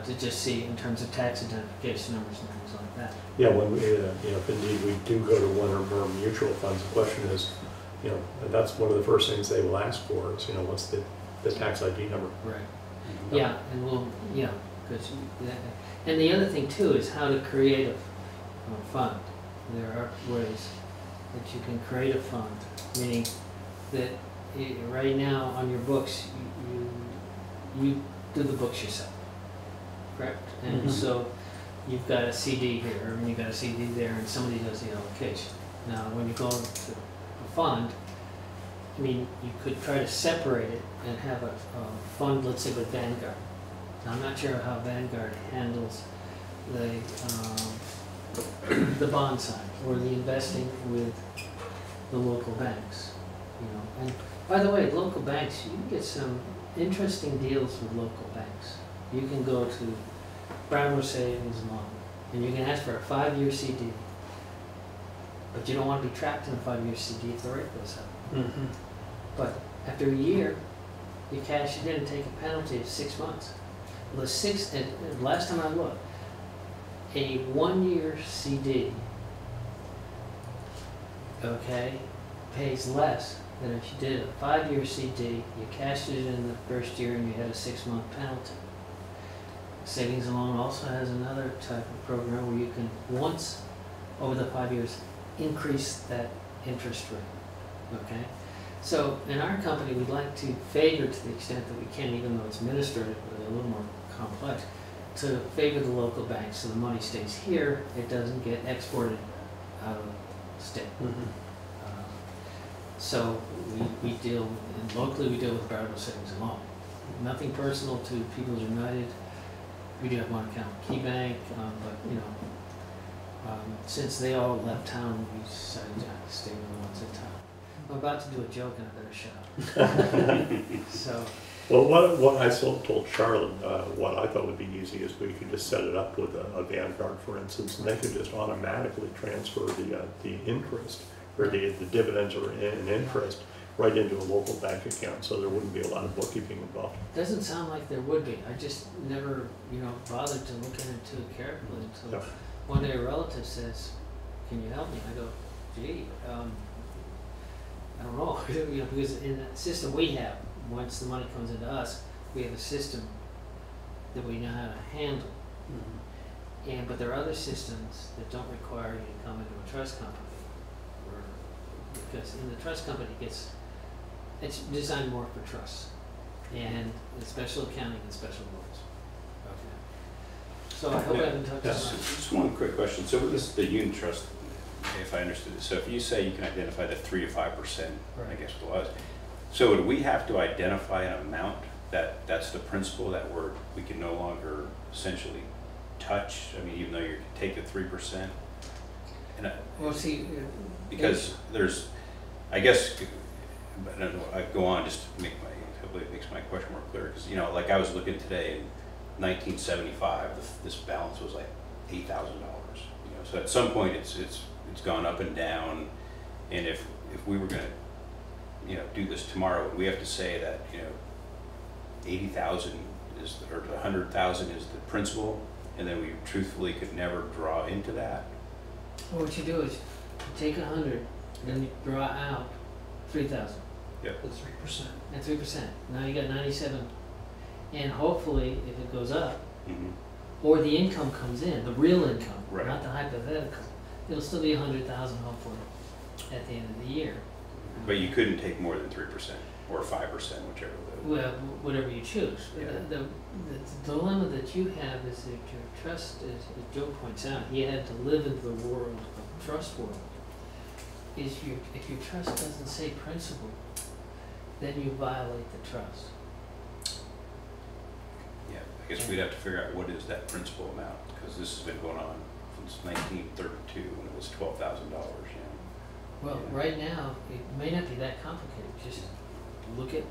[SPEAKER 7] To just see in terms of tax identification numbers and things like that.
[SPEAKER 3] Yeah, when we, if indeed we do go to one or more mutual funds, the question is, that's one of the first things they will ask for is, what's the tax ID number?
[SPEAKER 7] Right. Yeah, and because and the other thing too is how to create a fund. There are ways that you can create a fund, meaning that right now on your books, you do the books yourself. Correct? And so you've got a CD here, and you've got a CD there, and somebody does the allocation. Now, when you go to a fund, you could try to separate it and have a fund, let's say, with Vanguard. Now, I'm not sure how Vanguard handles the bond side or the investing with the local banks. And by the way, local banks, you can get some interesting deals with local banks. You can go to Brownwood Savings and Loan, and you can ask for a 5-year CD, but you don't want to be trapped in a 5-year CD if the rate goes up. But after a year, you cash it in and take a penalty of 6 months. Well, last time I looked, a 1-year CD, pays less than if you did a 5-year CD, you cashed it in the first year and you had a 6-month penalty. Savings and Loan also has another type of program where you can once over the 5 years increase that interest rate. Okay? So in our company, we'd like to favor, to the extent that we can, even though it's administratively a little more complex, to favor the local banks, so the money stays here, it doesn't get exported out of the state. So we deal, and locally we deal with Brattleboro Savings and Loan. Nothing personal to People's United. We do have one account with Key Bank, but you know, since they all left town, we decided to stay with the ones in town. I'm about to do a joke and I better shut up. So.
[SPEAKER 3] Well, what I told Charlotte, what I thought would be easy is we could just set it up with a Vanguard, for instance, and they could just automatically transfer the interest, or the dividends or an interest right into a local bank account, so there wouldn't be a lot of bookkeeping involved.
[SPEAKER 7] Doesn't sound like there would be. I just never, you know, bothered to look into it carefully until one day a relative says, "Can you help me?" I go, "Gee, I don't know," you know, because in the system we have, once the money comes into us, we have a system that we know how to handle. But there are other systems that don't require you to come into a trust company, because in the trust company it's designed more for trusts and the special accounting and special rules. Okay. So I hope I haven't talked
[SPEAKER 4] Just
[SPEAKER 7] about
[SPEAKER 4] just one quick question. So with this, the unit trust, if I understood it, so if you say you can identify the 3 to 5%, I
[SPEAKER 7] Right.
[SPEAKER 4] guess it was. So would we have to identify an amount that's the principal that we can no longer essentially touch? I mean, even though you take the 3%, and
[SPEAKER 7] well, see,
[SPEAKER 4] because there's, I guess, I don't know, I go on just to make hopefully it makes my question more clear, because, you know, like I was looking today in 1975, this balance was like $8,000, you know, so at some point it's gone up and down, and if we were gonna, you know, do this tomorrow, we have to say that, you know, 80,000 is, or 100,000 is the principal, and then we truthfully could never draw into that.
[SPEAKER 7] well, what you do is you take 100, then you draw out 3,000.
[SPEAKER 4] Yep.
[SPEAKER 2] The 3%.
[SPEAKER 7] At 3%. Now you got 97. And hopefully, if it goes up,
[SPEAKER 4] Mm-hmm.
[SPEAKER 7] or the income comes in, the real income,
[SPEAKER 4] Right.
[SPEAKER 7] not the hypothetical, it'll still be 100,000 hopefully at the end of the year.
[SPEAKER 4] But you couldn't take more than 3% or 5%, whichever.
[SPEAKER 7] Well, whatever you choose.
[SPEAKER 4] Yeah.
[SPEAKER 7] The dilemma that you have is that your trust, as Joe points out, he had to live in the world of trust world. If your trust doesn't say principal, then you violate the trust.
[SPEAKER 4] Yeah, I guess we'd have to figure out what is that principal amount, because this has been going on since 1932 when it was $12,000, you know.
[SPEAKER 7] Well,
[SPEAKER 4] Yeah.
[SPEAKER 7] right now, it may not be that complicated. Just look at,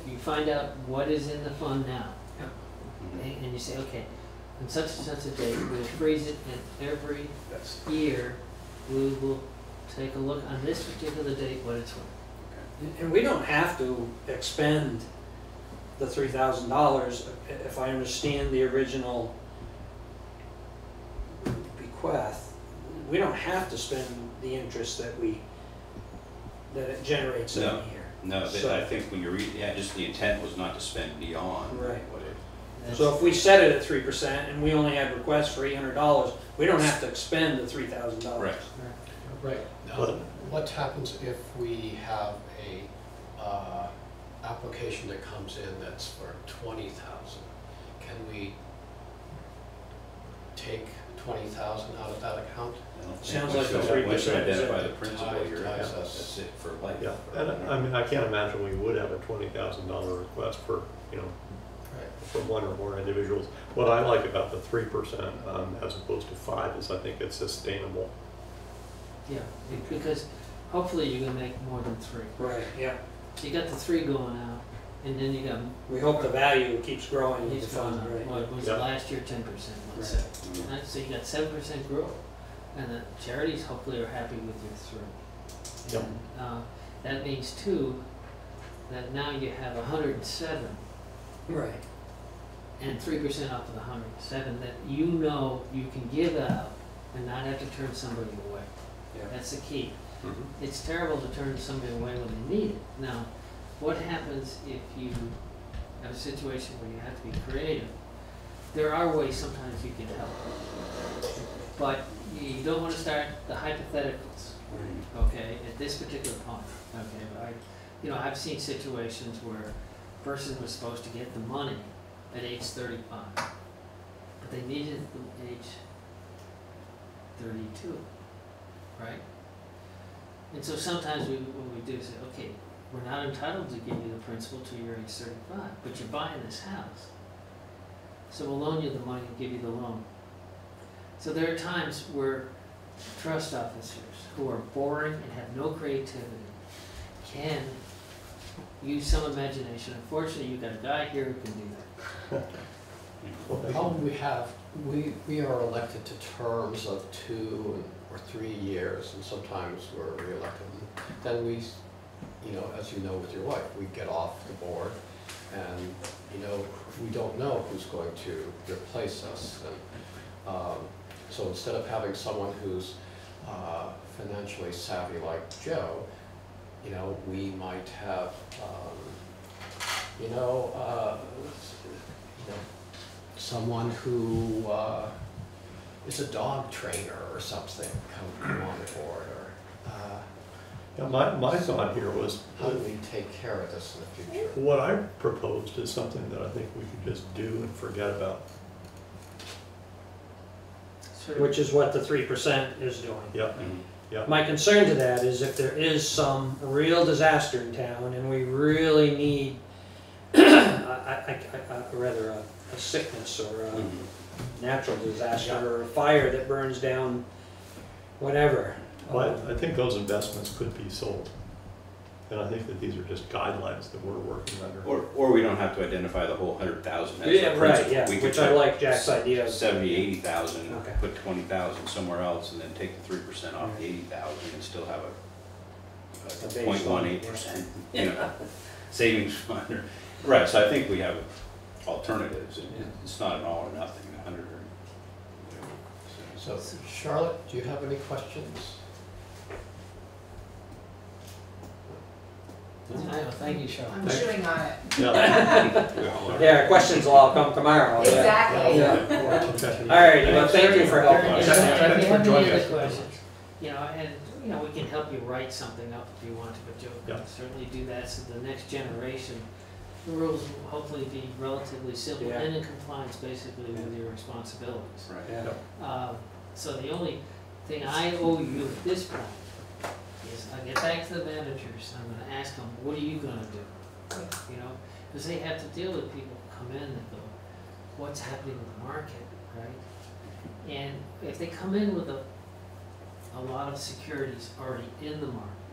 [SPEAKER 7] you find out what is in the fund now.
[SPEAKER 4] Mhm.
[SPEAKER 7] And you say, okay, on such and such a date, we'll freeze it, and every
[SPEAKER 4] That's,
[SPEAKER 7] year, we will take a look on this particular date what it's worth.
[SPEAKER 4] okay.
[SPEAKER 2] And we don't have to expend the $3,000 if I understand the original bequest. We don't have to spend the interest that it generates in a
[SPEAKER 4] No.
[SPEAKER 2] year.
[SPEAKER 4] No,
[SPEAKER 2] So-
[SPEAKER 4] I think when you read, yeah, just the intent was not to spend beyond
[SPEAKER 2] Right.
[SPEAKER 4] what it.
[SPEAKER 2] So if we set it at 3% and we only had requests for $800, we don't have to expend the $3,000.
[SPEAKER 4] Right.
[SPEAKER 1] Right.
[SPEAKER 3] But-
[SPEAKER 1] What happens if we have a application that comes in that's for 20,000? Can we take 20,000 out of that account?
[SPEAKER 4] I don't think
[SPEAKER 2] Sounds
[SPEAKER 4] we
[SPEAKER 2] like
[SPEAKER 4] should-
[SPEAKER 2] the 3%
[SPEAKER 4] Once you identify
[SPEAKER 2] is
[SPEAKER 4] the
[SPEAKER 2] it.
[SPEAKER 4] principal, you're,
[SPEAKER 1] Ties us.
[SPEAKER 4] that's it for life.
[SPEAKER 3] Yeah, and I mean, I can't imagine we would have a $20,000 request for, you know,
[SPEAKER 1] Right.
[SPEAKER 3] for one or more individuals. What I like about the 3%, as opposed to 5, is I think it's sustainable.
[SPEAKER 7] Yeah, because hopefully you're gonna make more than 3.
[SPEAKER 2] Right, yeah.
[SPEAKER 7] So you got the 3 going out, and then you got,
[SPEAKER 2] We hope the value keeps growing in the
[SPEAKER 7] he's going
[SPEAKER 2] fund,
[SPEAKER 7] up,
[SPEAKER 2] right?
[SPEAKER 7] what was
[SPEAKER 3] Yeah.
[SPEAKER 7] last year 10%, let's
[SPEAKER 2] Right.
[SPEAKER 7] say.
[SPEAKER 4] Mhm.
[SPEAKER 7] Right, so you got 7% growth, and the charities hopefully are happy with your 3.
[SPEAKER 3] Yep.
[SPEAKER 7] And, that means too, that now you have 107,
[SPEAKER 2] Right.
[SPEAKER 7] and 3% off of the 107 that you know you can give out and not have to turn somebody away.
[SPEAKER 2] Yeah.
[SPEAKER 7] That's the key.
[SPEAKER 3] Mhm.
[SPEAKER 7] It's terrible to turn somebody away when they need it. Now, what happens if you have a situation where you have to be creative? There are ways sometimes you can help, but you don't want to start the hypotheticals, okay, at this particular point, okay? But I've seen situations where a person was supposed to get the money at age 35, but they needed them age 32, right? And so sometimes what we do is say, okay, we're not entitled to give you the principal till you're age 35, but you're buying this house. So we'll loan you the money and give you the loan. So there are times where trust officers who are boring and have no creativity can use some imagination. Unfortunately, you've got a guy here who can do that.
[SPEAKER 1] The problem we have, we are elected to terms of 2 or 3 years, and sometimes we're reelected. Then we, you know, as you know with your wife, we get off the board, and, you know, we don't know who's going to replace us. And so instead of having someone who's financially savvy like Joe, you know, we might have, someone who is a dog trainer or something come on board, or
[SPEAKER 3] Yeah, my thought here was,
[SPEAKER 1] how do we take care of this in the future?
[SPEAKER 3] what I proposed is something that I think we could just do and forget about.
[SPEAKER 2] Which is what the 3% is doing.
[SPEAKER 3] Yeah, yeah.
[SPEAKER 2] My concern to that is if there is some real disaster in town and we really need, rather a sickness or a natural disaster or a fire that burns down whatever.
[SPEAKER 3] But I think those investments could be sold. And I think that these are just guidelines that we're working under.
[SPEAKER 4] Or we don't have to identify the whole 100,000 as
[SPEAKER 2] Yeah,
[SPEAKER 4] the
[SPEAKER 2] right,
[SPEAKER 4] principal.
[SPEAKER 2] yeah,
[SPEAKER 4] We could
[SPEAKER 2] which I
[SPEAKER 4] put
[SPEAKER 2] like Jack's idea of.
[SPEAKER 4] 70, 80,000,
[SPEAKER 2] Okay.
[SPEAKER 4] put 20,000 somewhere else, and then take the 3% off the 80,000 and still have a
[SPEAKER 2] baseline,
[SPEAKER 4] 0.18%, you know, savings fund. Right, so I think we have alternatives, and it's not an all or nothing, 100 or whatever.
[SPEAKER 1] So Charlotte, do you have any questions?
[SPEAKER 7] Thank you, Sean.
[SPEAKER 5] I'm chewing on it.
[SPEAKER 3] Yeah.
[SPEAKER 4] We all are.
[SPEAKER 2] Yeah, questions will all come tomorrow. Yeah.
[SPEAKER 5] Exactly.
[SPEAKER 2] Yeah. All right, well, thank you for helping
[SPEAKER 7] If
[SPEAKER 2] us.
[SPEAKER 7] you
[SPEAKER 3] Thanks for
[SPEAKER 7] have any
[SPEAKER 3] joining
[SPEAKER 7] other
[SPEAKER 3] us.
[SPEAKER 7] questions, you know, and, you know, we can help you write something up if you want to, but Joe
[SPEAKER 3] Yeah.
[SPEAKER 7] can certainly do that, so the next generation, the rules will hopefully be relatively simple
[SPEAKER 2] Yeah.
[SPEAKER 7] and in compliance basically with your responsibilities.
[SPEAKER 4] Right.
[SPEAKER 2] Yeah.
[SPEAKER 7] So the only thing I owe you at this point is I get back to the managers, and I'm gonna ask them, what are you gonna do? You know, because they have to deal with people who come in and go, what's happening in the market, right? And if they come in with a lot of securities already in the market,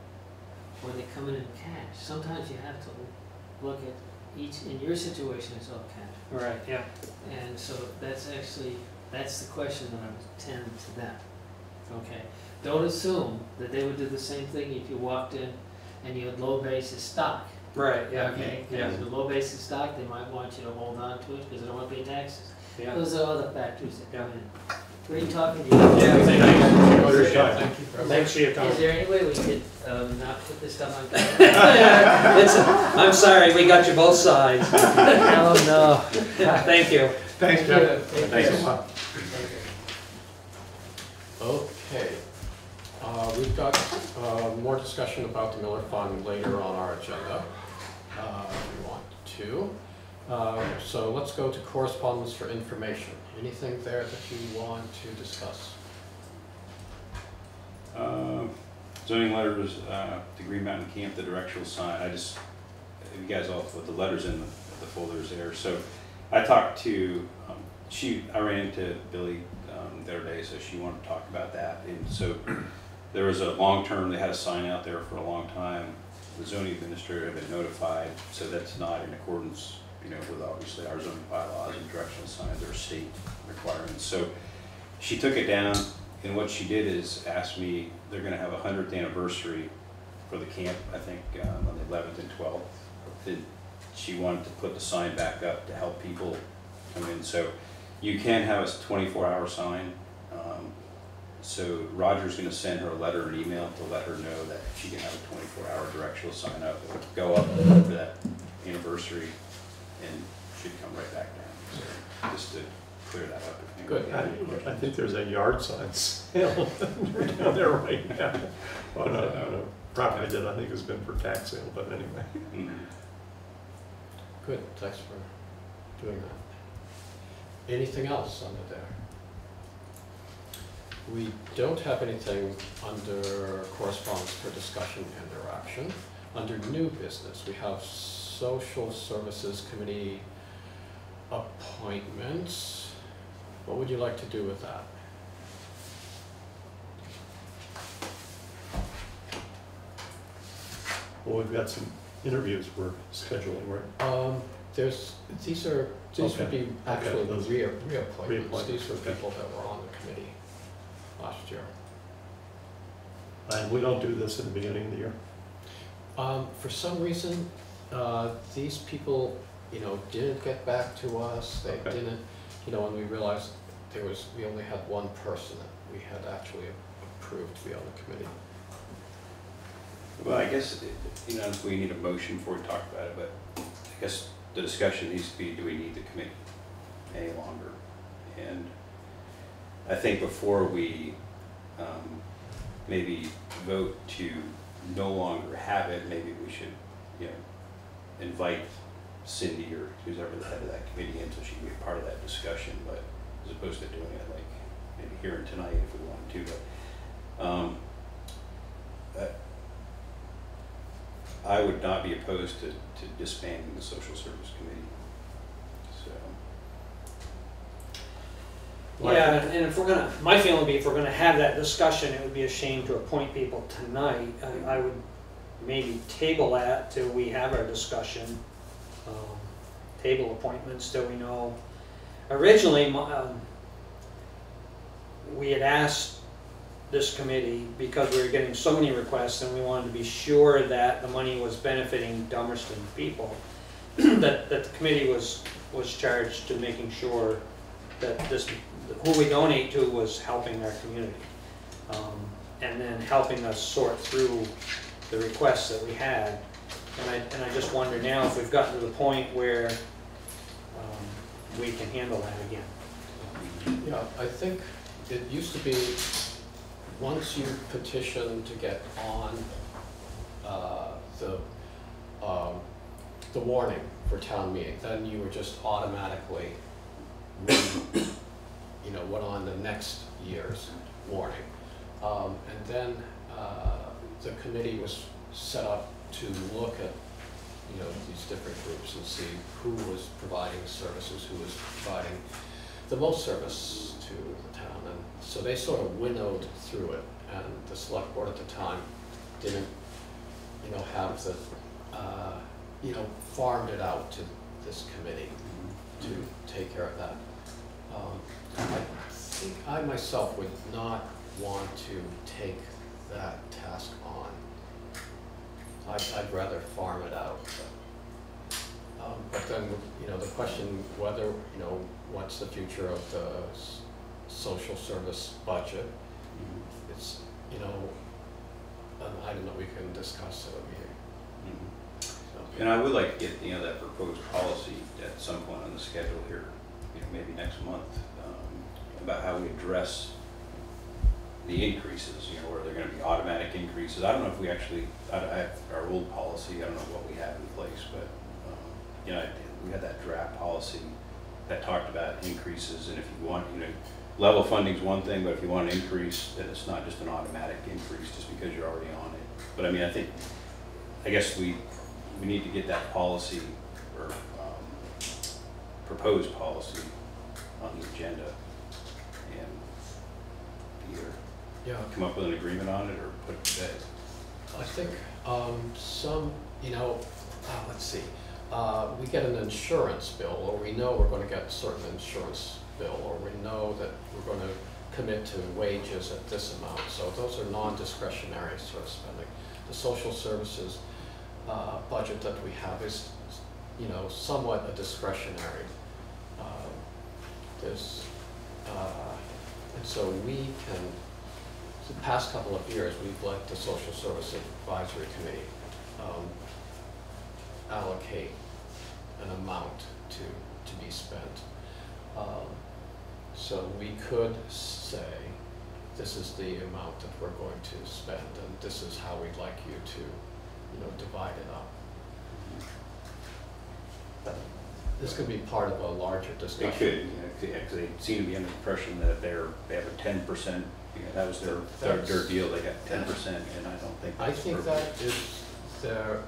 [SPEAKER 7] or they come in cash, sometimes you have to look at each, in your situation, it's all cash.
[SPEAKER 2] Right, yeah.
[SPEAKER 7] And so that's the question that I would tend to them. Okay, don't assume that they would do the same thing if you walked in and you had low basis stock.
[SPEAKER 2] Right, yeah.
[SPEAKER 7] Okay,
[SPEAKER 2] Yeah.
[SPEAKER 7] because with low basis stock, they might want you to hold on to it because they don't want to pay taxes.
[SPEAKER 2] Yeah.
[SPEAKER 7] Those are other factors that come
[SPEAKER 2] Yeah.
[SPEAKER 7] in. Great talking to you.
[SPEAKER 2] Yeah, thank you.
[SPEAKER 3] Oh, your time.
[SPEAKER 1] Thank you very much.
[SPEAKER 2] Thanks for your time.
[SPEAKER 7] Is there any way we could not put this stuff on camera?
[SPEAKER 2] I'm sorry, we got you both sides.
[SPEAKER 7] Oh, no.
[SPEAKER 2] Thank you.
[SPEAKER 3] Thanks,
[SPEAKER 7] Thank
[SPEAKER 3] Jeff.
[SPEAKER 7] you.
[SPEAKER 4] Thanks.
[SPEAKER 1] Okay, we've got more discussion about the Miller Fund later on our agenda, if you want to. So let's go to correspondence for information. Anything there that you want to discuss?
[SPEAKER 4] Zoning letters to Green Mountain Camp, the directional sign. You guys all put the letters in the folders there. So I talked to, I ran into Billy the other day, so she wanted to talk about that. And so there was a long-term, they had a sign out there for a long time. The zoning administrator had been notified, so that's not in accordance, you know, with obviously our zoning bylaws and directional signs or state requirements. So she took it down, and what she did is asked me, they're gonna have a 100th anniversary for the camp, I think, on the 11th and 12th. Then she wanted to put the sign back up to help people come in. So you can have a 24-hour sign. So Roger's gonna send her a letter and email to let her know that she can have a 24-hour directional sign up. It'll go up for that anniversary and should come right back down. So just to clear that up. If
[SPEAKER 1] Good.
[SPEAKER 4] anybody has any
[SPEAKER 3] I
[SPEAKER 4] questions.
[SPEAKER 3] think there's a yard sign sale down there right now on a property that I think has been for tax sale, but anyway.
[SPEAKER 4] Mhm.
[SPEAKER 1] Good, thanks for doing that. Anything else under there? We don't have anything under correspondence for discussion and action. Under new business, we have Social Services Committee appointments. What would you like to do with that?
[SPEAKER 3] Well, we've got some interviews we're scheduling, right?
[SPEAKER 1] These would be actually
[SPEAKER 3] those
[SPEAKER 1] reappointments.
[SPEAKER 3] reappointments,
[SPEAKER 1] These were
[SPEAKER 3] okay.
[SPEAKER 1] people that were on the committee last year.
[SPEAKER 3] And we don't do this in the beginning of the year.
[SPEAKER 1] For some reason, these people, didn't get back to us. They
[SPEAKER 3] Okay.
[SPEAKER 1] didn't, and we realized we only had one person that we had actually approved to be on the committee.
[SPEAKER 4] Well, I guess, if we need a motion before we talk about it, but I guess the discussion needs to be, do we need the committee any longer? And I think before we maybe vote to no longer have it, maybe we should, invite Cindy or who's ever the head of that committee in so she can be a part of that discussion, but as opposed to doing it like maybe here and tonight if we wanted to, but I would not be opposed to disbanding the Social Service Committee, so.
[SPEAKER 2] Yeah, and if we're gonna, my feeling would be if we're gonna have that discussion, it would be a shame to appoint people tonight. I would maybe table that till we have our discussion. Table appointments till we know. Originally, we had asked this committee, because we were getting so many requests and we wanted to be sure that the money was benefiting Dummerston people, that the committee was charged to making sure that who we donate to was helping our community. And then helping us sort through the requests that we had. And I just wonder now if we've gotten to the point where we can handle that again.
[SPEAKER 1] Yeah, I think it used to be, once you petition to get on the warning for town meeting, then you were just automatically, went on the next year's warning. And then the committee was set up to look at, these different groups and see who was providing services, who was providing the most service to the town. And so they sort of winnowed through it, and the select board at the time didn't, have the, farmed it out to this committee to take care of that. I think I myself would not want to take that task on. I'd rather farm it out. But then, the question whether, what's the future of the social service budget? It's, I don't know, we can discuss it at a meeting. So.
[SPEAKER 4] And I would like to get, that proposed policy at some point on the schedule here, maybe next month, about how we address the increases, where they're gonna be automatic increases. I don't know if we actually, I have our old policy, I don't know what we have in place, but, we had that draft policy that talked about increases, and if you want, level funding's one thing, but if you want an increase, then it's not just an automatic increase just because you're already on it. But I guess we need to get that policy or proposed policy on the agenda and either come up with an agreement on it or put it to bed.
[SPEAKER 1] I think let's see, we get an insurance bill, or we know we're going to get a certain insurance bill, or we know that we're going to commit to wages at this amount. So those are non-discretionary sort of spending. The social services budget that we have is, somewhat a discretionary. And so we can, the past couple of years, we've let the Social Service Advisory Committee allocate an amount to be spent. So we could say, this is the amount that we're going to spend, and this is how we'd like you to, divide it up. this could be part of a larger
[SPEAKER 4] They
[SPEAKER 1] discussion.
[SPEAKER 4] could, because they seem to be under the impression that they have a 10%, that was their deal, they got 10%, and I don't think
[SPEAKER 1] I
[SPEAKER 4] that's
[SPEAKER 1] think
[SPEAKER 4] appropriate.
[SPEAKER 1] that is their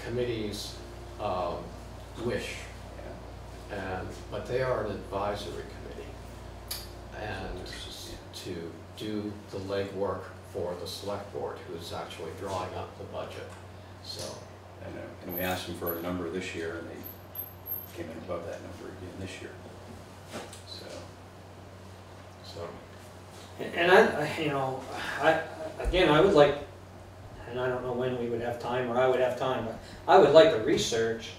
[SPEAKER 1] committee's wish, but they are an advisory committee. And to do the legwork for the select board, who's actually drawing up the budget, so.
[SPEAKER 4] And we asked them for a number this year, and they came in above that number again this year. So,
[SPEAKER 2] And I would like, and I don't know when we would have time, or I would have time, but I would like to research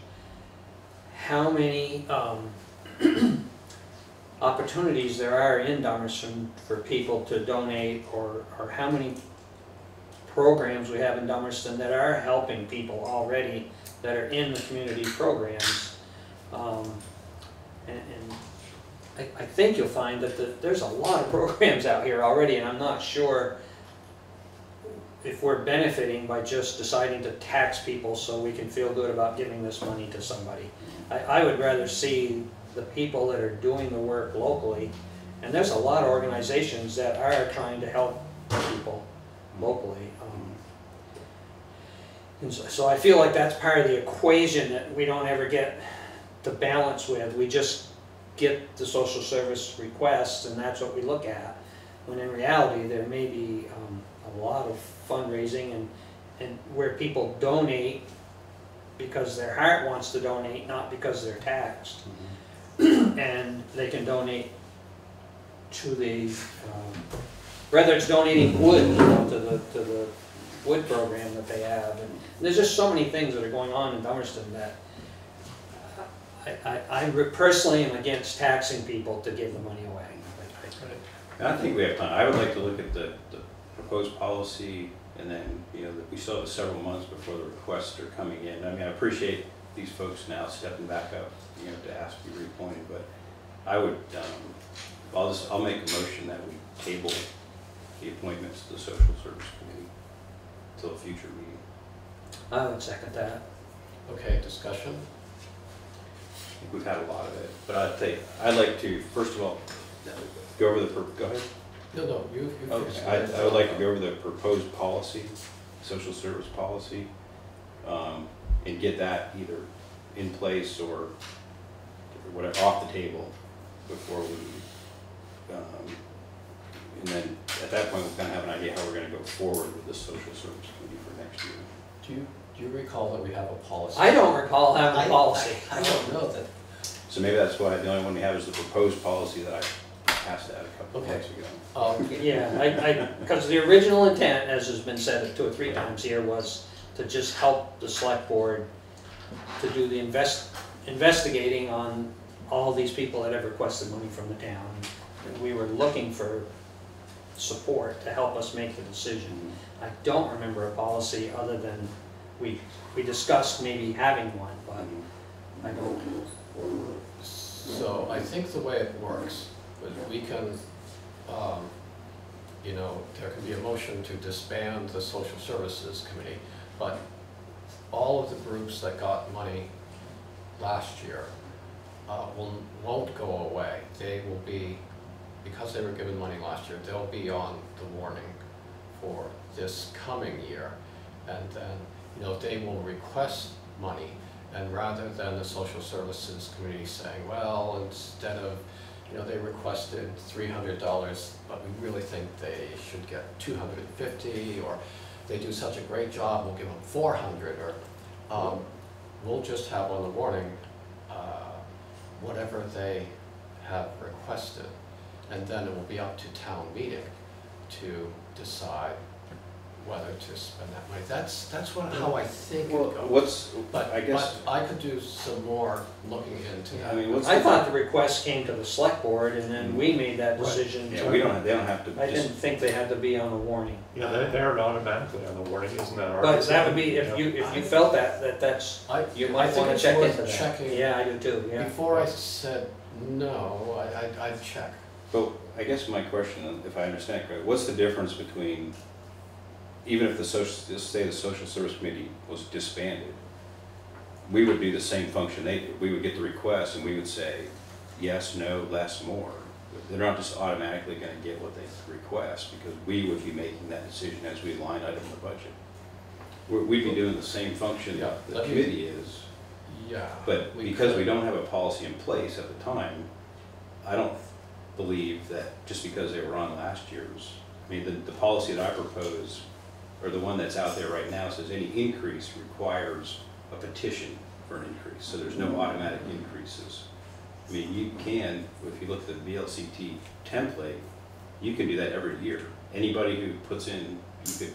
[SPEAKER 2] how many opportunities there are in Dummerston for people to donate, or how many programs we have in Dummerston that are helping people already, that are in the community programs. I think you'll find that there's a lot of programs out here already, and I'm not sure if we're benefiting by just deciding to tax people so we can feel good about giving this money to somebody. I would rather see the people that are doing the work locally, and there's a lot of organizations that are trying to help people locally. And so I feel like that's part of the equation that we don't ever get to balance with. We just get the social service requests, and that's what we look at, when in reality there may be a lot of fundraising and where people donate because their heart wants to donate, not because they're taxed. And they can donate to the whether it's donating wood, to the wood program that they have, and there's just so many things that are going on in Dummerston that I personally am against taxing people to give the money away.
[SPEAKER 4] and I think we have time. I would like to look at the proposed policy, and then, we still have several months before the requests are coming in. I mean, I appreciate these folks now stepping back up, to ask to be reappointed, but I would, I'll make a motion that we table the appointments to the Social Service Committee until a future meeting.
[SPEAKER 2] I would second that.
[SPEAKER 1] Okay, discussion?
[SPEAKER 4] I think we've had a lot of it, but I'd like to, first of all, go over go ahead.
[SPEAKER 1] No, you finish.
[SPEAKER 4] Okay, I would like to go over the proposed policy, social service policy, and get that either in place or whatever, off the table before we, and then at that point, we'll kind of have an idea how we're going to go forward with the social service committee for next year.
[SPEAKER 1] Do you recall that we have a policy?
[SPEAKER 2] I don't recall having a policy.
[SPEAKER 1] I don't know that.
[SPEAKER 4] So maybe that's why the only one we have is the proposed policy that I passed out a couple of
[SPEAKER 1] Okay.
[SPEAKER 4] months ago.
[SPEAKER 2] Yeah, because the original intent, as has been said 2 or 3 times here, was to just help the select board to do the investigating on all these people that have requested money from the town. And we were looking for support to help us make the decision. I don't remember a policy other than we discussed maybe having one, but I don't.
[SPEAKER 1] So I think the way it works, is we can, there can be a motion to disband the Social Services Committee, but all of the groups that got money last year won't go away. They will be, because they were given money last year, they'll be on the warning for this coming year. And then, they will request money, and rather than the Social Services Committee saying, well, instead of, they requested $300, but we really think they should get $250, or they do such a great job, we'll give them $400, or we'll just have on the warning whatever they have requested, and then it will be up to town meeting to decide whether to spend that money. That's how I think it goes. But I could do some more looking into that.
[SPEAKER 4] I mean,
[SPEAKER 2] I thought the request came to the select board and then we made that decision.
[SPEAKER 4] Yeah, they don't have to.
[SPEAKER 2] I didn't think they had to be on the warning.
[SPEAKER 3] Yeah, they're automatically on the warning, isn't that our?
[SPEAKER 2] But that would be, if you felt that's, you might want to check into that.
[SPEAKER 1] Checking.
[SPEAKER 2] Yeah, I do too, yeah.
[SPEAKER 1] Before I said no, I'd check.
[SPEAKER 4] But I guess my question, if I understand correctly, what's the difference between, even if let's say the Social Service Committee was disbanded, we would do the same function they do. We would get the request and we would say, yes, no, less, more. They're not just automatically gonna get what they request, because we would be making that decision as we line item the budget. We'd be doing the same function
[SPEAKER 1] Yeah,
[SPEAKER 4] that the
[SPEAKER 1] let me-
[SPEAKER 4] committee is,
[SPEAKER 1] Yeah.
[SPEAKER 4] but
[SPEAKER 1] we
[SPEAKER 4] because
[SPEAKER 1] could-
[SPEAKER 4] we don't have a policy in place at the time, I don't believe that just because they were on last year's, I mean, the policy that I propose, or the one that's out there right now, says any increase requires a petition for an increase, so there's no automatic increases. I mean, you can, if you look at the VLCT template, you can do that every year. Anybody who puts in, you could,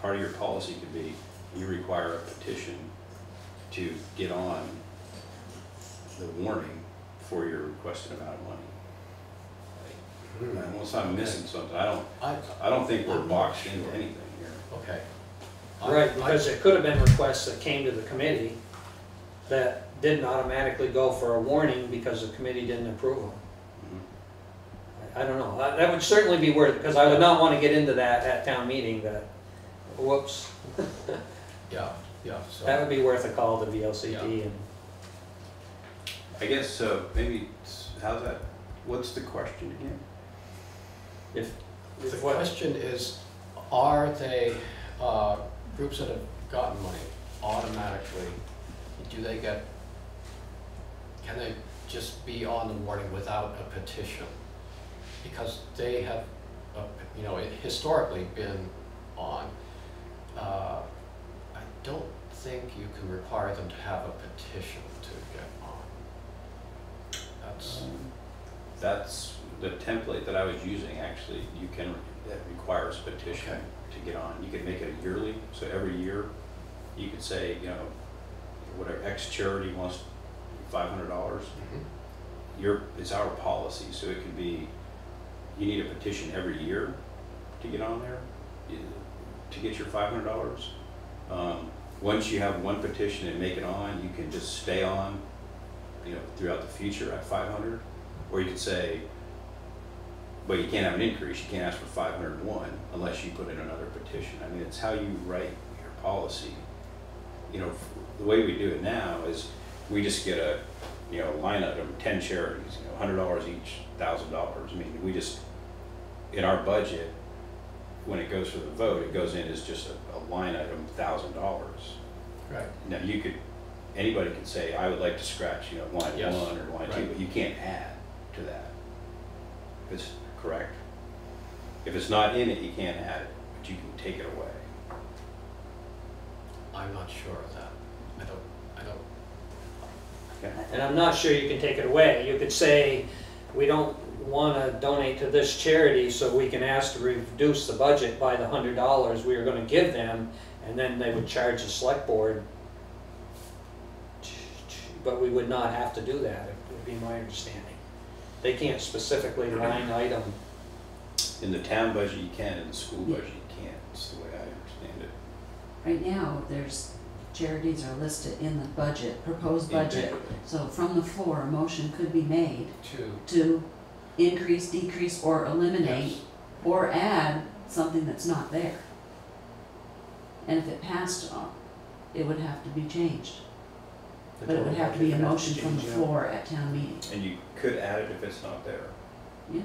[SPEAKER 4] part of your policy could be, you require a petition to get on the warning for your requested amount of money. Unless I'm missing something, I don't think we're
[SPEAKER 1] I'm not
[SPEAKER 4] boxed
[SPEAKER 1] sure.
[SPEAKER 4] into anything here.
[SPEAKER 1] Okay.
[SPEAKER 2] Right, because it could have been requests that came to the committee that didn't automatically go for a warning because the committee didn't approve them.
[SPEAKER 4] Mhm.
[SPEAKER 2] I don't know, that would certainly be worth, because I would not want to get into that at town meeting, that, whoops.
[SPEAKER 1] Yeah, yeah, so.
[SPEAKER 2] That would be worth a call to VLCT
[SPEAKER 1] Yeah.
[SPEAKER 2] and,
[SPEAKER 4] I guess, maybe, how's that, what's the question again?
[SPEAKER 2] if,
[SPEAKER 1] The
[SPEAKER 2] if what,
[SPEAKER 1] question is, are they, groups that have gotten money automatically, do they get, can they just be on the warning without a petition? Because they have, historically been on. I don't think you can require them to have a petition to get on.
[SPEAKER 4] That's the template that I was using, actually, that requires a petition
[SPEAKER 1] Okay.
[SPEAKER 4] to get on. You could make it yearly, so every year, you could say, whatever, X charity wants $500. It's our policy, so it could be, you need a petition every year to get on there, to get your $500. Once you have one petition and make it on, you can just stay on, throughout the future at 500. Or you could say, well, you can't have an increase, you can't ask for 501 unless you put in another petition. I mean, it's how you write your policy. The way we do it now is we just get a, line item, 10 charities, $100 each, $1,000. I mean, we just, in our budget, when it goes for the vote, it goes in as just a line item, $1,000.
[SPEAKER 1] Right.
[SPEAKER 4] Now, anybody could say, I would like to scratch, line
[SPEAKER 1] Yes.
[SPEAKER 4] 1 or line 2,
[SPEAKER 1] Right.
[SPEAKER 4] but you can't add to that. If it's correct. If it's not in it, you can't add it, but you can take it away.
[SPEAKER 1] I'm not sure of that. I don't,
[SPEAKER 4] Okay.
[SPEAKER 2] and I'm not sure you can take it away. You could say, we don't want to donate to this charity, so we can ask to reduce the budget by the $100 we are going to give them, and then they would charge the select board. But we would not have to do that, it would be my understanding. They can't specifically line item.
[SPEAKER 4] In the town budget, you can, in the school budget, you can't. That's the way I understand it.
[SPEAKER 8] Right now, there's, charities are listed in the budget, proposed budget. So from the floor, a motion could be made to increase, decrease, or eliminate,
[SPEAKER 1] Yes.
[SPEAKER 8] or add something that's not there. And if it passed, it would have to be changed. But it would have to be a motion from the
[SPEAKER 2] Yeah.
[SPEAKER 8] floor at town meeting.
[SPEAKER 4] And you could add it if it's not there.
[SPEAKER 8] Yeah.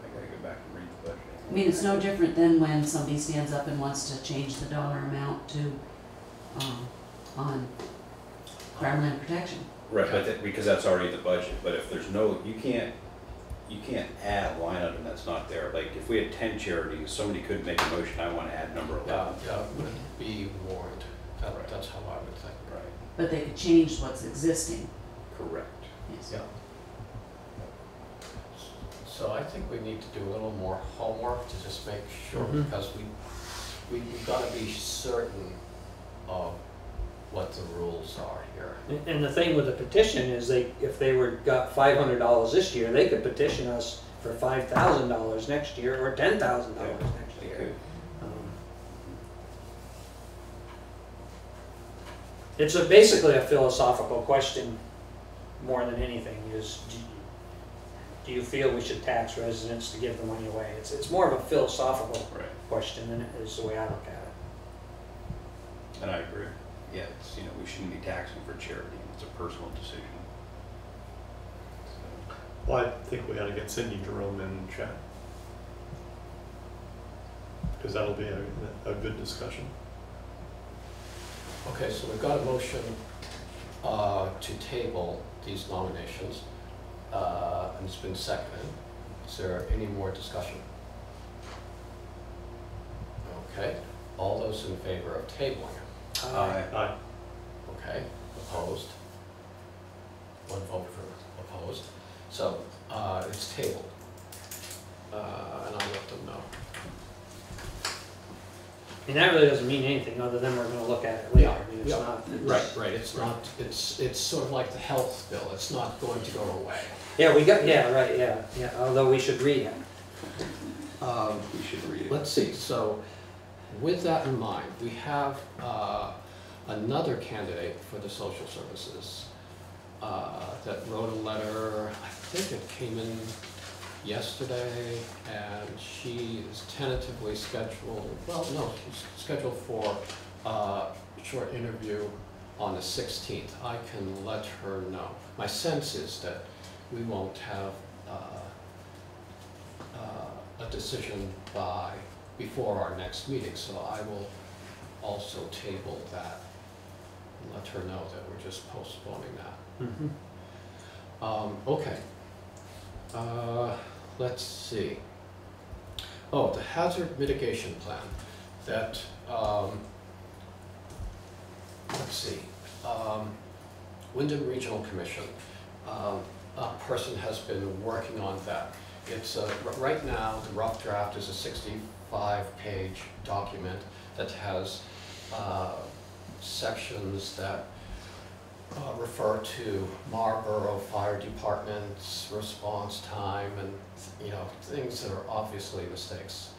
[SPEAKER 4] I gotta go back and read the budget.
[SPEAKER 8] I mean, it's no different than when somebody stands up and wants to change the dollar amount to, on farmland protection.
[SPEAKER 4] Right, but because that's already the budget, but if there's no, you can't add a line item that's not there. Like, if we had 10 charities, somebody could make a motion, I wanna add number 11.
[SPEAKER 1] yeah, it would be warned.
[SPEAKER 4] Right.
[SPEAKER 1] That's how I would think.
[SPEAKER 4] Right,
[SPEAKER 8] But they could change what's existing.
[SPEAKER 4] correct.
[SPEAKER 8] Yes.
[SPEAKER 1] Yeah. So I think we need to do a little more homework to just make sure,
[SPEAKER 2] Mhm.
[SPEAKER 1] because we've got to be certain of what the rules are here.
[SPEAKER 2] And the thing with the petition is if they got $500 this year, they could petition us for $5,000 next year or $10,000 next
[SPEAKER 4] They
[SPEAKER 2] year.
[SPEAKER 4] could.
[SPEAKER 2] It's basically a philosophical question more than anything, is do you feel we should tax residents to give the money away? It's more of a philosophical
[SPEAKER 4] Right,
[SPEAKER 2] question than it is the way I look at it.
[SPEAKER 4] and I agree. yeah, it's, you know, we shouldn't be taxing for charity, it's a personal decision. So,
[SPEAKER 3] Well, I think we ought to get Cindy Jerome in and chat. Because that'll be a good discussion.
[SPEAKER 1] Okay, so we've got a motion to table these nominations, and it's been seconded. Is there any more discussion? Okay, all those in favor of tabling it?
[SPEAKER 3] Aye.
[SPEAKER 1] Okay, opposed? One vote for opposed. So it's tabled, and I'll let them know.
[SPEAKER 2] And that really doesn't mean anything other than we're gonna look at it later. I mean, it's
[SPEAKER 1] Yeah,
[SPEAKER 2] not.
[SPEAKER 1] Right, it's not, it's sort of like the health bill, it's not going to go away.
[SPEAKER 2] Yeah, yeah, although we should read it.
[SPEAKER 4] we should read it.
[SPEAKER 1] Let's see, so with that in mind, we have another candidate for the social services that wrote a letter, I think it came in yesterday, and she is tentatively scheduled, well, no, she's scheduled for a short interview on the 16th. I can let her know. My sense is that we won't have a decision before our next meeting, so I will also table that and let her know that we're just postponing that.
[SPEAKER 2] Mm-hmm.
[SPEAKER 1] Okay. Let's see. Oh, the hazard mitigation plan that, let's see, Wyndham Regional Commission, a person has been working on that. It's, right now, the rough draft is a 65-page document that has sections that refer to Marlborough Fire Department's response time and, you know, things that are obviously mistakes.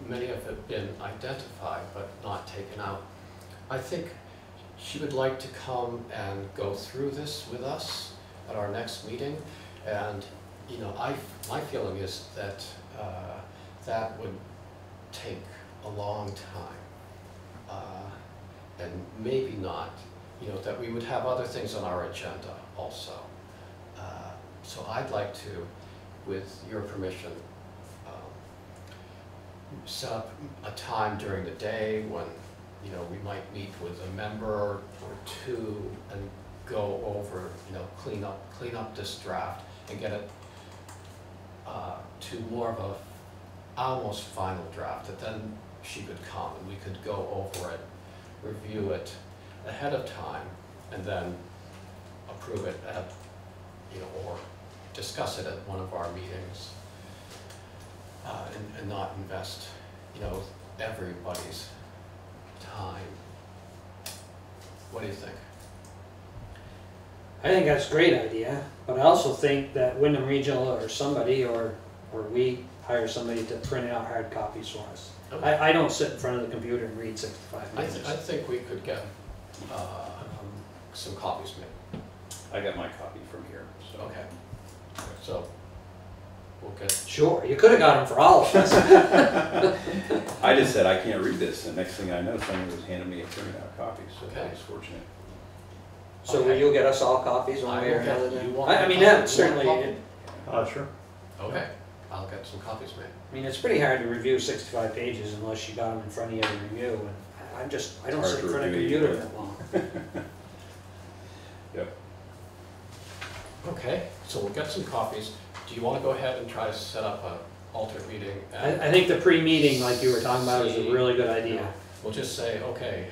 [SPEAKER 1] Many of it have been identified but not taken out. I think she would like to come and go through this with us at our next meeting, and, you know, my feeling is that that would take a long time, and maybe not. You know, that we would have other things on our agenda also. So I'd like to, with your permission, set up a time during the day when, you know, we might meet with a member or two and go over, you know, clean up this draft and get it to more of a almost final draft, that then she could come and we could go over it, review it ahead of time, and then approve it at, you know, or discuss it at one of our meetings, and not invest, you know, everybody's time. What do you think?
[SPEAKER 2] I think that's a great idea, but I also think that Wyndham Regional or somebody, or we hire somebody to print out hard copies for us.
[SPEAKER 1] Okay.
[SPEAKER 2] I don't sit in front of the computer and read 65
[SPEAKER 1] I
[SPEAKER 2] pages.
[SPEAKER 1] think we could get some copies made.
[SPEAKER 4] I got my copy from here, so.
[SPEAKER 1] Okay. So we'll get.
[SPEAKER 2] Sure, you could have got them for all of us.
[SPEAKER 4] I just said, I can't read this, and next thing I know, someone was handing me a printed out copy, so
[SPEAKER 1] Okay.
[SPEAKER 4] that was fortunate.
[SPEAKER 2] So will you get us all copies one way or another
[SPEAKER 1] You
[SPEAKER 2] then?
[SPEAKER 1] want
[SPEAKER 2] I
[SPEAKER 1] a
[SPEAKER 2] mean,
[SPEAKER 1] copy?
[SPEAKER 2] that
[SPEAKER 1] You want a
[SPEAKER 2] certainly,
[SPEAKER 1] copy?
[SPEAKER 3] Sure.
[SPEAKER 1] Okay, I'll get some copies made.
[SPEAKER 2] I mean, it's pretty hard to review 65 pages unless you got them in front of you to review. And I don't
[SPEAKER 4] It's
[SPEAKER 2] sit
[SPEAKER 4] hard
[SPEAKER 2] in
[SPEAKER 4] to
[SPEAKER 2] front of a
[SPEAKER 4] review
[SPEAKER 2] computer
[SPEAKER 4] either.
[SPEAKER 2] that long.
[SPEAKER 4] Yep.
[SPEAKER 1] Okay, so we'll get some copies. Do you want to go ahead and try to set up an alternate meeting? And
[SPEAKER 2] I think the pre-meeting, like you were talking about, is a really good idea.
[SPEAKER 1] we'll just say, okay,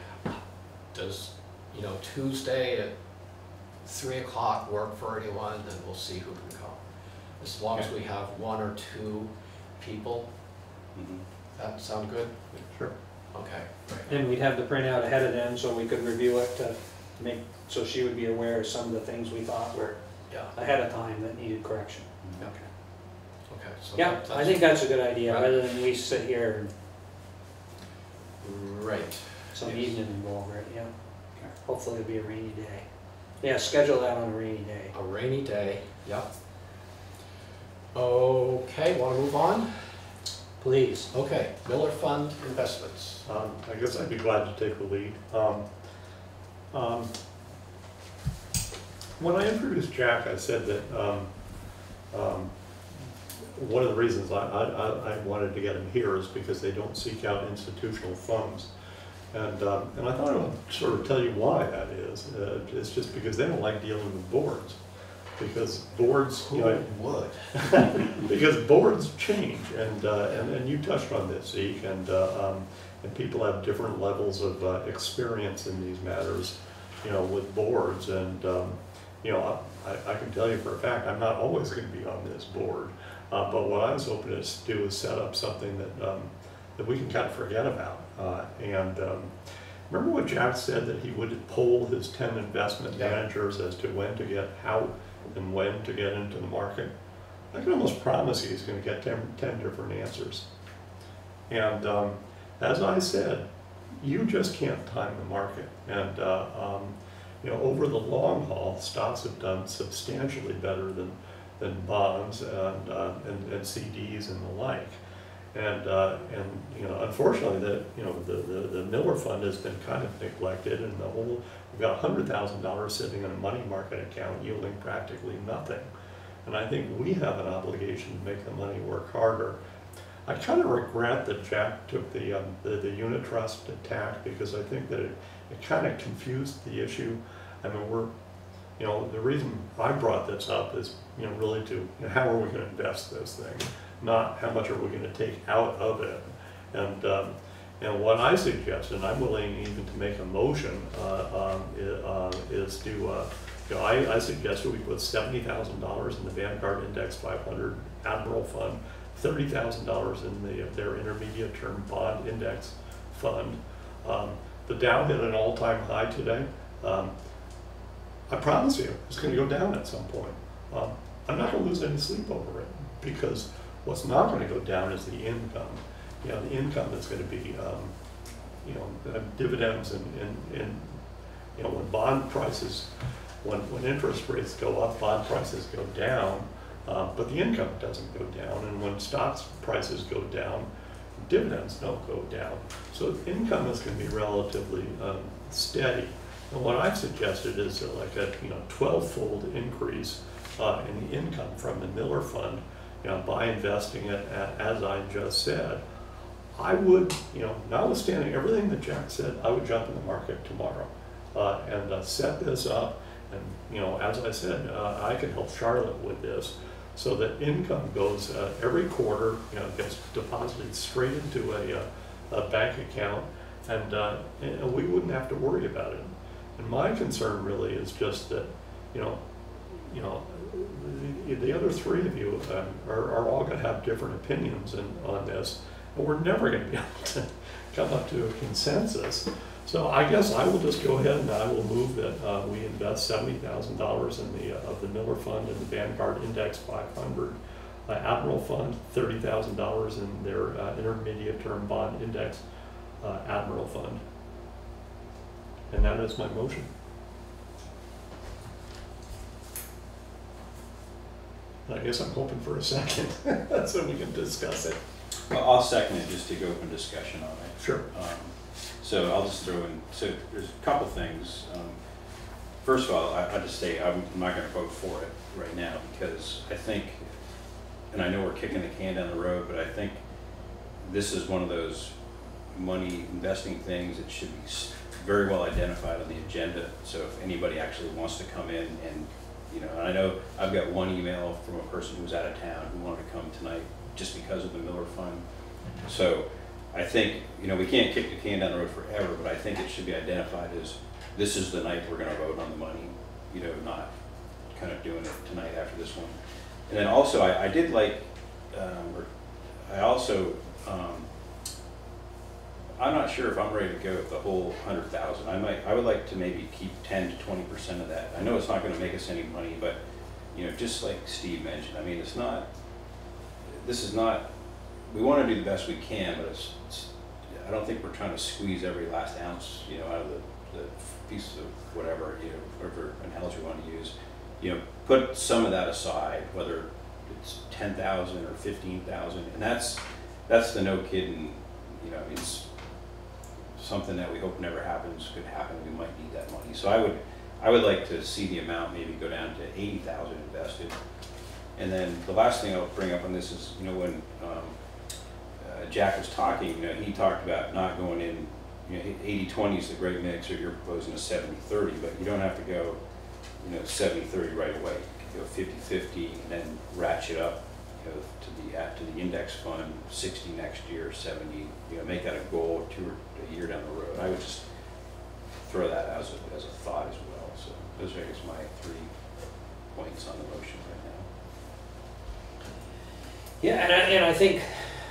[SPEAKER 1] does, you know, Tuesday at 3 o'clock work for anyone, and we'll see who can come. As long as we have one or two people,
[SPEAKER 4] Mhm.
[SPEAKER 1] that sound good?
[SPEAKER 3] Sure.
[SPEAKER 1] Okay, great.
[SPEAKER 2] And we'd have the printout ahead of them so we could review it to make, so she would be aware of some of the things we thought were
[SPEAKER 1] Yeah,
[SPEAKER 2] ahead of time that needed correction.
[SPEAKER 1] okay. Okay, so
[SPEAKER 2] Yeah,
[SPEAKER 1] that's
[SPEAKER 2] I think that's a good idea,
[SPEAKER 1] Right.
[SPEAKER 2] rather than we sit here
[SPEAKER 1] Right.
[SPEAKER 2] some
[SPEAKER 1] Yes.
[SPEAKER 2] evening and go over it, yeah.
[SPEAKER 4] Okay.
[SPEAKER 2] Hopefully it'll be a rainy day. Yeah, schedule that on a rainy day.
[SPEAKER 1] A rainy day, yep. Okay, want to move on?
[SPEAKER 2] Please.
[SPEAKER 1] Okay, Miller Fund Investments.
[SPEAKER 3] I guess I'd be glad to take the lead. When I introduced Jack, I said that one of the reasons I wanted to get him here is because they don't seek out institutional funds. And I thought I would sort of tell you why that is. It's just because they don't like dealing with boards. Because boards, you know,
[SPEAKER 1] would?
[SPEAKER 3] because boards change, and you touched on this, Zeke, and people have different levels of experience in these matters, you know, with boards, and you know, I can tell you for a fact I'm not always going to be on this board, but what I was hoping to do is set up something that we can kind of forget about, remember what Jack said, that he would poll his 10 investment managers as to when to get out and when to get into the market. I can almost promise you he's going to get 10 different answers. And as I said, you just can't time the market. And you know, over the long haul, stocks have done substantially better than bonds and CDs and the like. And you know, unfortunately, the Miller Fund has been kind of neglected, and we've got $100,000 sitting in a money market account yielding practically nothing. And I think we have an obligation to make the money work harder. I kind of regret that Jack took the unit trust attack, because I think that it kind of confused the issue. I mean, you know, the reason I brought this up is, you know, really to, you know, how are we going to invest this thing, not how much are we going to take out of it. And what I suggest, and I'm willing even to make a motion, is to, you know, I suggest that we put $70,000 in the Vanguard Index 500 Admiral Fund, $30,000 in their intermediate term bond index fund. The Dow hit an all-time high today. I promise you, it's going to go down at some point. I'm not going to lose any sleep over it, because what's not going to go down is the income. You know, the income is going to be, you know, dividends and you know, when bond prices, when interest rates go up, bond prices go down, but the income doesn't go down. And when stocks prices go down, dividends don't go down. So income is going to be relatively steady. And what I've suggested is like a 12-fold increase in the income from the Miller Fund, you know, by investing it as I just said. I would, you know, notwithstanding everything that Jack said, I would jump in the market tomorrow and set this up. And, you know, as I said, I can help Charlotte with this, so that income goes every quarter, you know, gets deposited straight into a bank account, and we wouldn't have to worry about it. And my concern really is just that, you know, the other three of you are all going to have different opinions on this, and we're never going to be able to come up to a consensus. So I guess I will just go ahead and I will move that we invest $70,000 in of the Miller Fund and the Vanguard Index 500 Admiral Fund, $30,000 in their intermediate term bond index Admiral Fund. And that is my motion. I guess I'm hoping for a second so we can discuss it.
[SPEAKER 4] Well, I'll second it just to go open discussion on it.
[SPEAKER 3] Sure.
[SPEAKER 4] So I'll just throw in, so there's a couple things. First of all, I just say I'm not going to vote for it right now, because I think, and I know we're kicking the can down the road, but I think this is one of those money investing things that should be very well identified on the agenda. So if anybody actually wants to come in and, you know, and I know I've got one email from a person who was out of town who wanted to come tonight just because of the Miller Fund. So I think, you know, we can't kick the can down the road forever, but I think it should be identified as this is the night we're going to vote on the money, you know, not kind of doing it tonight after this one. And then also I did like, I also, I'm not sure if I'm ready to go with the whole 100,000. I would like to maybe keep 10 to 20% of that. I know it's not going to make us any money, but, you know, just like Steve mentioned, I mean, this is not, we want to do the best we can, but I don't think we're trying to squeeze every last ounce, you know, out of the piece of whatever, you know, whatever analogy you want to use. You know, put some of that aside, whether it's 10,000 or 15,000, and that's the no kidding, you know, it's something that we hope never happens, could happen, we might need that money. So I would like to see the amount maybe go down to 80,000 invested. And then the last thing I'll bring up on this is, you know, when Jack was talking, you know, he talked about not going in, you know, 80-20 is the great mix, or you're proposing a 70-30, but you don't have to go, you know, 70-30 right away. You can go 50-50 and then ratchet up, you know, to the index fund, 60 next year, 70, you know, make that a goal a year down the road. I would just throw that as a thought as well. So those are, I guess, my 3 points on the motion right now.
[SPEAKER 2] Yeah, and I think,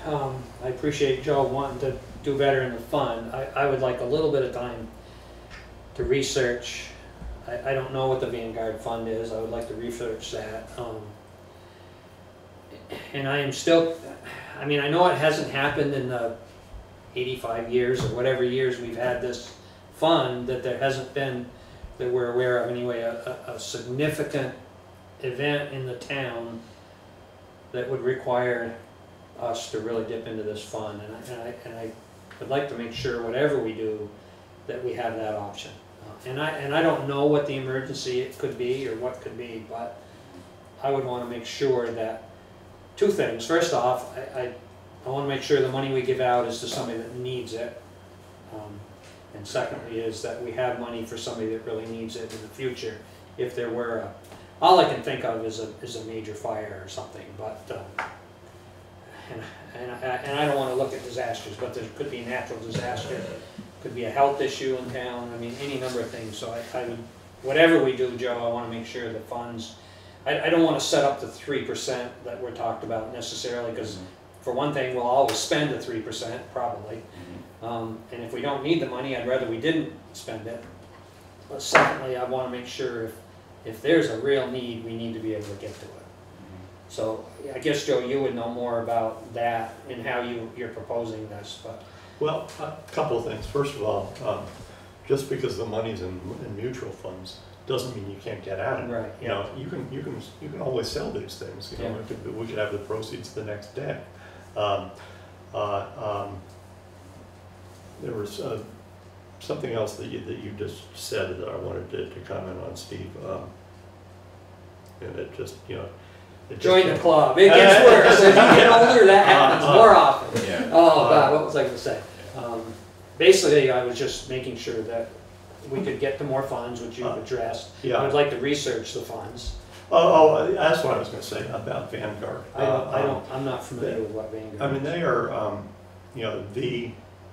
[SPEAKER 2] I appreciate Joe wanting to do better in the fund. I would like a little bit of time to research. I don't know what the Vanguard fund is. I would like to research that. And I am still, I mean, I know it hasn't happened in the 85 years or whatever years we've had this fund, that there hasn't been, that we're aware of anyway, a significant event in the town that would require us to really dip into this fund. And I would like to make sure whatever we do, that we have that option. And I don't know what the emergency it could be or what could be, but I would want to make sure that, 2 things. First off, I want to make sure the money we give out is to somebody that needs it. And secondly is that we have money for somebody that really needs it in the future. If there were all I can think of is a major fire or something, but and I don't want to look at disasters, but there could be a natural disaster, could be a health issue in town. I mean, any number of things. So I would, whatever we do, Joe, I want to make sure the funds. I don't want to set up the 3% that we're talked about necessarily, because for one thing, we'll always spend the 3% probably. And if we don't need the money, I'd rather we didn't spend it. But secondly, I want to make sure if there's a real need, we need to be able to get to it. So I guess, Joe, you would know more about that and how you're proposing this. But
[SPEAKER 3] Well, a couple of things. First of all, just because the money's in mutual funds doesn't mean you can't get at it.
[SPEAKER 2] Right.
[SPEAKER 3] You know, you can always sell these things. You know, we could have the proceeds the next day. There was something else that you just said that I wanted to comment on, Steve. And it just, you know.
[SPEAKER 2] Join the club. It gets worse. As you get older, that happens more often.
[SPEAKER 4] Yeah.
[SPEAKER 2] Oh, God, what was I going to say? Basically, I was just making sure that we could get to more funds, which you've addressed.
[SPEAKER 3] Yeah.
[SPEAKER 2] I would like to research the funds.
[SPEAKER 3] That's what I was going to say about Vanguard.
[SPEAKER 2] I'm not familiar with what Vanguard is.
[SPEAKER 3] I mean, they are, you know, the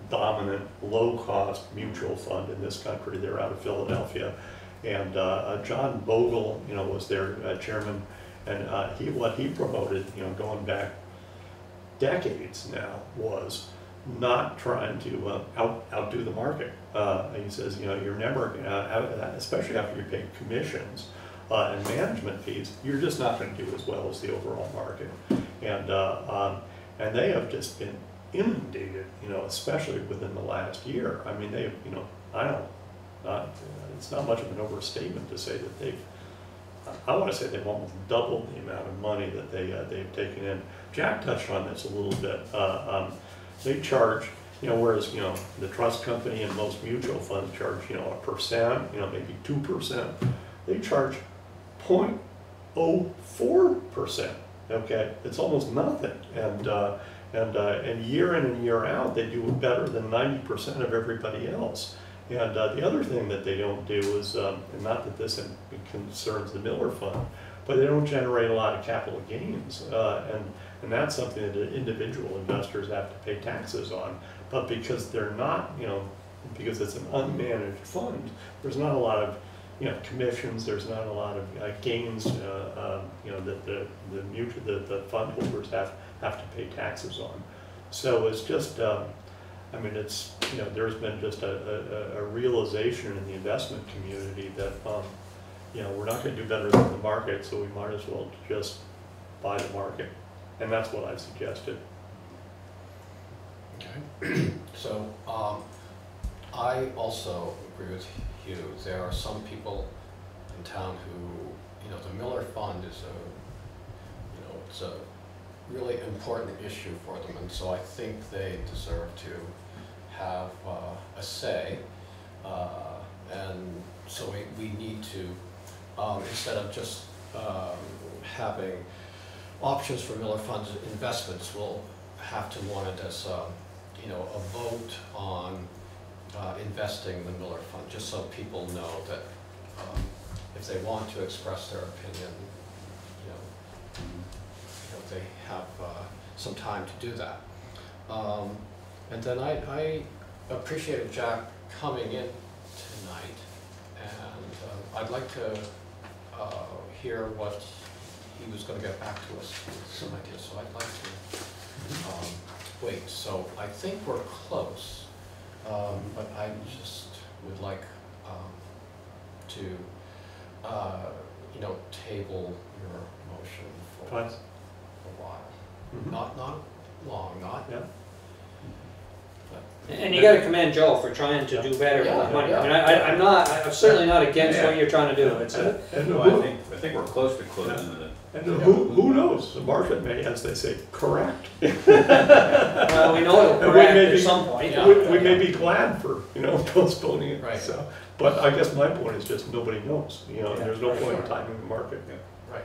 [SPEAKER 3] dominant low-cost mutual fund in this country. They're out of Philadelphia, and John Bogle, you know, was their chairman, and what he promoted, you know, going back decades now, was not trying to outdo the market. He says, you know, you're never, especially after you pay commissions and management fees, you're just not going to do as well as the overall market. And they have just been inundated, you know, especially within the last year. I mean, they've, you know, it's not much of an overstatement to say that they've, I want to say they've almost doubled the amount of money that they've taken in. Jack touched on this a little bit. They charge, you know, whereas, you know, the trust company and most mutual funds charge, you know, 1%, you know, maybe 2%. They charge 0.04%. Okay, it's almost nothing. And year in and year out, they do better than 90% of everybody else. And the other thing that they don't do is, and not that this concerns the Miller Fund, but they don't generate a lot of capital gains. And that's something that individual investors have to pay taxes on. But because they're not, you know, because it's an unmanaged fund, there's not a lot of, you know, commissions, there's not a lot of gains, you know, that the fund holders have to pay taxes on. So it's just, I mean, it's, you know, there's been just a realization in the investment community that, you know, we're not going to do better than the market, so we might as well just buy the market. And that's what I've suggested.
[SPEAKER 1] Okay. So I also agree with you. There are some people in town who, you know, the Miller Fund is it's a really important issue for them, and so I think they deserve to have a say. And so we need to, instead of just having options for Miller Fund's investments, we'll have to want it as you know, a vote on investing the Miller Fund, just so people know that if they want to express their opinion, you know, they have some time to do that. And then I appreciated Jack coming in tonight, and I'd like to hear what he was going to get back to us with some ideas, so I'd like to wait. So I think we're close, but I just would like to, you know, table your motion for
[SPEAKER 3] Fine.
[SPEAKER 1] a while.
[SPEAKER 3] Mhm.
[SPEAKER 1] Not long, not.
[SPEAKER 3] Yeah.
[SPEAKER 2] And you gotta commend Joe for trying to do better with
[SPEAKER 1] Yeah,
[SPEAKER 2] that money.
[SPEAKER 1] yeah,
[SPEAKER 2] I mean,
[SPEAKER 1] yeah.
[SPEAKER 2] I'm certainly not against
[SPEAKER 4] Yeah.
[SPEAKER 2] what you're trying to do. It's a,
[SPEAKER 3] And
[SPEAKER 4] No,
[SPEAKER 3] who,
[SPEAKER 4] I think we're close to closing the.
[SPEAKER 3] and who knows, the market may, as they say, correct.
[SPEAKER 2] well, we know it'll
[SPEAKER 3] And we
[SPEAKER 2] correct
[SPEAKER 3] may
[SPEAKER 2] at
[SPEAKER 3] be-
[SPEAKER 2] some point.
[SPEAKER 1] Yeah.
[SPEAKER 3] We may be glad for, you know, postponing it,
[SPEAKER 1] Right.
[SPEAKER 3] so. But I guess my point is just nobody knows, you know,
[SPEAKER 2] Yeah,
[SPEAKER 3] there's no
[SPEAKER 2] for
[SPEAKER 3] point in
[SPEAKER 1] sure.
[SPEAKER 3] timing the market.
[SPEAKER 1] Right.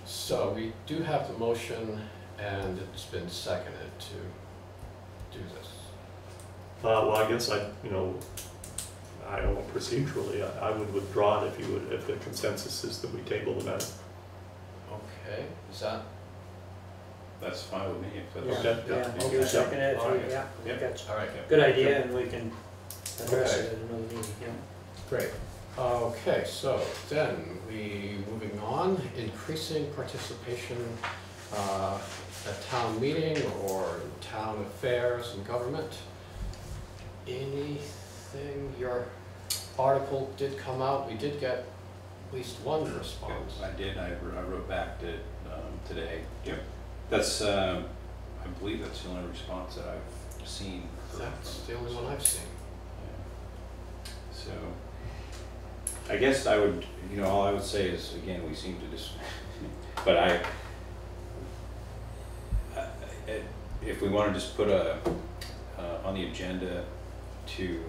[SPEAKER 1] So we do have the motion, and it's been seconded to do this.
[SPEAKER 3] Well, I guess you know, I don't know, procedurally, I would withdraw it if you would, if the consensus is that we table the matter.
[SPEAKER 1] Okay, is that,
[SPEAKER 4] That's fine with me. If
[SPEAKER 2] Yeah,
[SPEAKER 4] that's-
[SPEAKER 3] Yeah.
[SPEAKER 2] yeah,
[SPEAKER 1] Okay.
[SPEAKER 2] you second it,
[SPEAKER 1] All right.
[SPEAKER 2] yeah, I think that's
[SPEAKER 1] all right,
[SPEAKER 2] a good idea, and we can address
[SPEAKER 1] Okay.
[SPEAKER 2] it at another meeting, yeah.
[SPEAKER 1] great. Okay, so then moving on, increasing participation at town meeting or town affairs and government. Anything, your article did come out, we did get at least one response.
[SPEAKER 4] I did, I wrote back to, today. Yep. That's, I believe that's the only response that I've seen.
[SPEAKER 1] That's the only one I've seen.
[SPEAKER 4] Yeah. So, I guess I would, you know, all I would say is, again, we seem to just, but if we want to just put on the agenda to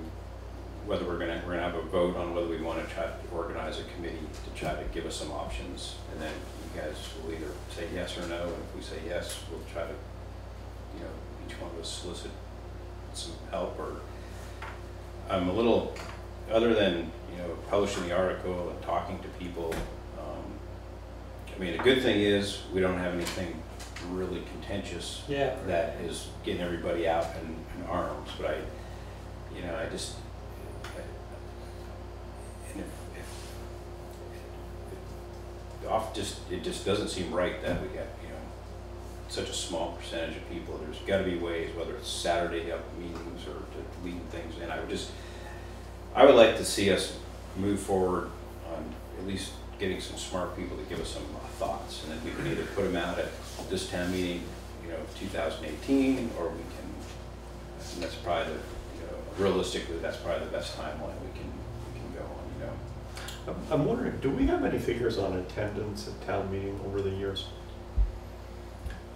[SPEAKER 4] whether we're gonna have a vote on whether we want to try to organize a committee to try to give us some options, and then you guys will either say yes or no, and if we say yes, we'll try to, you know, each one of us solicit some help. Or I'm a little, other than, you know, publishing the article and talking to people, I mean, the good thing is we don't have anything really contentious
[SPEAKER 2] Yeah.
[SPEAKER 4] that is getting everybody out in arms, but I just, and it just doesn't seem right that we got, you know, such a small percentage of people. There's got to be ways, whether it's Saturday up meetings or to lead things in. I would like to see us move forward on at least getting some smart people to give us some thoughts, and then we can either put them out at this town meeting, you know, 2018, or we can, and that's probably the, you know, realistically, that's probably the best timeline we can go on, you know.
[SPEAKER 3] I'm wondering, do we have any figures on attendance at town meeting over the years?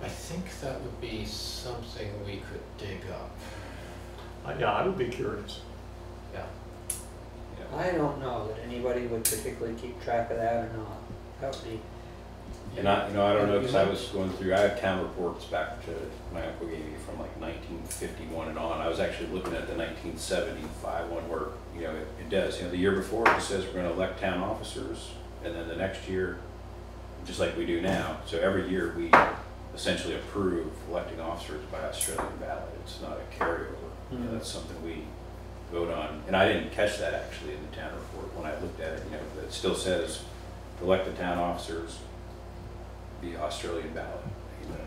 [SPEAKER 1] I think that would be something we could dig up.
[SPEAKER 3] Yeah, I would be curious.
[SPEAKER 1] Yeah.
[SPEAKER 2] I don't know that anybody would particularly keep track of that or not. That would be,
[SPEAKER 4] And I don't know, because I was going through, I have town reports back to, my uncle gave me from like 1951 and on. I was actually looking at the 1975 one where, you know, it does, you know, the year before it says we're gonna elect town officers, and then the next year, just like we do now, so every year we essentially approve electing officers by Australian ballot. It's not a carryover. You know, that's something we vote on, and I didn't catch that actually in the town report when I looked at it, you know, but it still says elect the town officers, the Australian ballot, you know.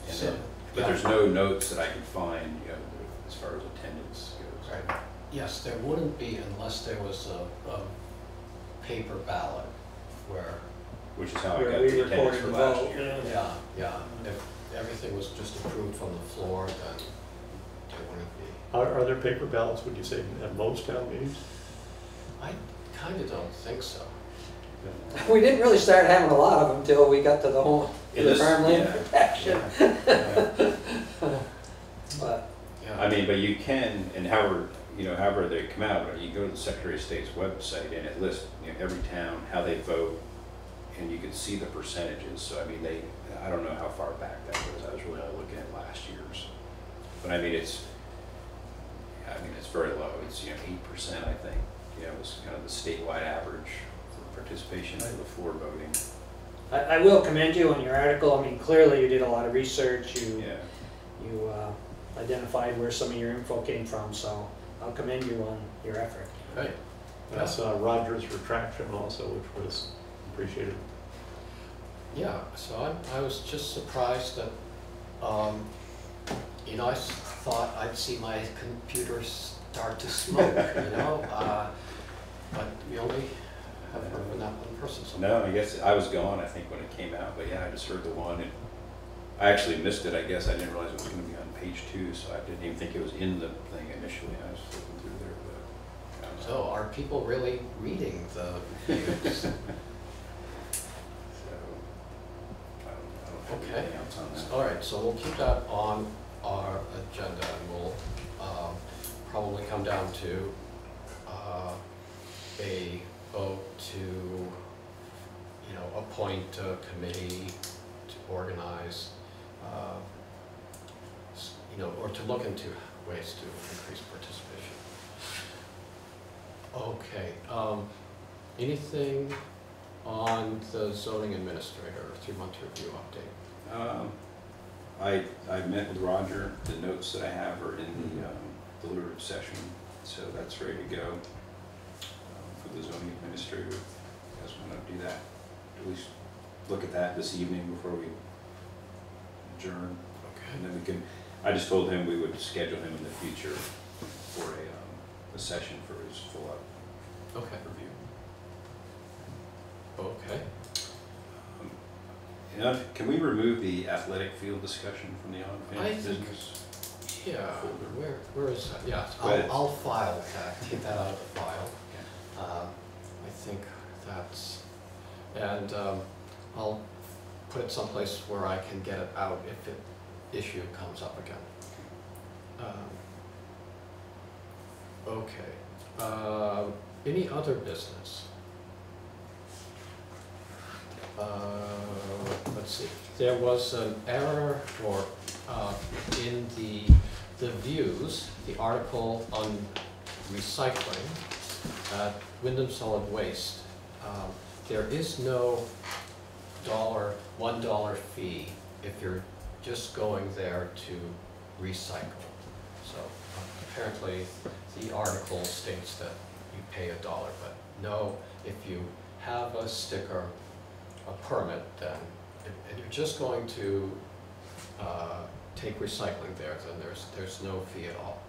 [SPEAKER 4] And
[SPEAKER 1] So,
[SPEAKER 4] then, but there's no notes that I could find, you know, as far as attendance goes.
[SPEAKER 1] Right. Yes, there wouldn't be unless there was a paper ballot where,
[SPEAKER 4] Which is how I
[SPEAKER 2] where
[SPEAKER 4] got
[SPEAKER 2] we
[SPEAKER 4] the attendance
[SPEAKER 2] recorded
[SPEAKER 4] for
[SPEAKER 2] the
[SPEAKER 4] last
[SPEAKER 2] vote,
[SPEAKER 4] year.
[SPEAKER 2] yeah.
[SPEAKER 1] yeah, if everything was just approved from the floor, then there wouldn't be.
[SPEAKER 3] Are there paper ballots, would you say, at most town meetings?
[SPEAKER 1] I kind of don't think so.
[SPEAKER 2] We didn't really start having a lot of them until we got to the home,
[SPEAKER 4] In
[SPEAKER 2] the
[SPEAKER 4] this-
[SPEAKER 2] farmland
[SPEAKER 4] yeah.
[SPEAKER 2] protection.
[SPEAKER 4] Yeah.
[SPEAKER 2] But,
[SPEAKER 1] Yeah.
[SPEAKER 4] I mean, but you can, and how we're, you know, however they come out, you go to the Secretary of State's website and it lists, you know, every town, how they vote, and you can see the percentages. So I mean, I don't know how far back that was. I was really only looking at last year's. But I mean, it's very low. It's, you know, 8%, I think. You know, it's kind of the statewide average for participation for the floor voting.
[SPEAKER 2] I will commend you on your article. I mean, clearly you did a lot of research. You identified where some of your info came from, so I'll commend you on your effort.
[SPEAKER 1] Right.
[SPEAKER 3] That's Roger's retraction also, which was appreciated.
[SPEAKER 1] Yeah, so I was just surprised that, you know, I thought I'd see my computer start to smoke, you know, but we only have heard from that one person. So
[SPEAKER 4] No, I guess I was gone, I think, when it came out, but yeah, I just heard the one, and I actually missed it, I guess. I didn't realize it was going to be on page 2, so I didn't even think it was in the thing initially. I was flipping through there, but I don't know.
[SPEAKER 1] So are people really reading the news?
[SPEAKER 4] So, I don't think
[SPEAKER 1] Okay.
[SPEAKER 4] anything else on that.
[SPEAKER 1] All right, so we'll keep that on our agenda, and we'll probably come down to a vote to, you know, appoint a committee to organize, you know, or to look into ways to increase participation. Okay, anything on the zoning administrator 3-month review update?
[SPEAKER 4] I met with Roger. The notes that I have are in the deliberative session, so that's ready to go for the zoning administrator. You guys want to do that? At least look at that this evening before we adjourn.
[SPEAKER 1] Okay.
[SPEAKER 4] And then we can, I just told him we would schedule him in the future for a session for his full-up review.
[SPEAKER 1] Okay.
[SPEAKER 4] Can we remove the athletic field discussion from the
[SPEAKER 1] I
[SPEAKER 4] unfinished
[SPEAKER 1] think-
[SPEAKER 4] business?
[SPEAKER 1] Yeah, where is that? Yeah,
[SPEAKER 4] Go ahead.
[SPEAKER 1] I'll file that, take that out of the file. I think that's, and I'll put it someplace where I can get it out if the issue comes up again. Okay, any other business? Let's see, there was an error or in the views, the article on recycling at Wyndham Solid Waste. There is no $1 fee if you're just going there to recycle. So apparently the article states that you pay $1, but no, if you have a sticker, a permit, then, and you're just going to take recycling there, then there's no fee at all.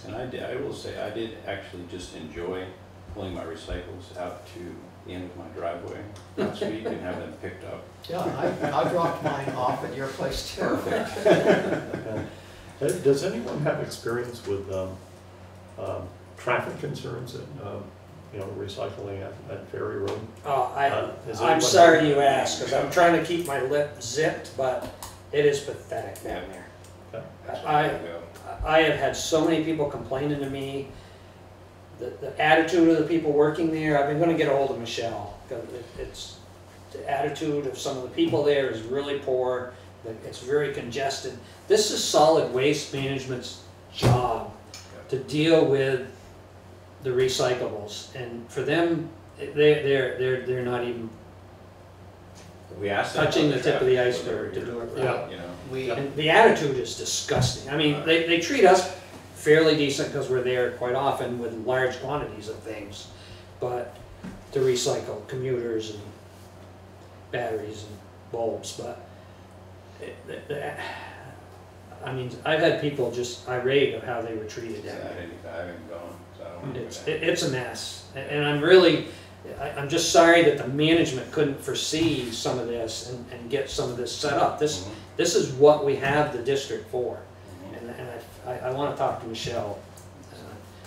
[SPEAKER 4] And I will say, I did actually just enjoy pulling my recycles out to the end of my driveway last week and have them picked up.
[SPEAKER 1] Yeah, I dropped mine off at your place too.
[SPEAKER 3] Does anyone have experience with traffic concerns at, you know, recycling at Ferry Road?
[SPEAKER 2] I'm sorry you asked, because I'm trying to keep my lip zipped, but it is pathetic down there.
[SPEAKER 3] Okay.
[SPEAKER 2] I have had so many people complaining to me, the attitude of the people working there. I've been going to get a hold of Michelle, because it's the attitude of some of the people there is really poor. It's very congested. This is solid waste management's job to deal with the recyclables, and for them, they're not even
[SPEAKER 4] We asked them
[SPEAKER 2] touching
[SPEAKER 4] about
[SPEAKER 2] the tip of the
[SPEAKER 4] traffic,
[SPEAKER 2] iceberg to do it right.
[SPEAKER 3] Yeah.
[SPEAKER 4] You know,
[SPEAKER 2] And the attitude is disgusting. I mean, they treat us fairly decent because we're there quite often with large quantities of things, but to recycle commuters and batteries and bulbs, but I mean, I've had people just irate of how they were treated down there.
[SPEAKER 4] I haven't gone, so I don't know.
[SPEAKER 2] It's a mess, and I'm just sorry that the management couldn't foresee some of this and get some of this set up. This is what we have the district for, and I want to talk to Michelle.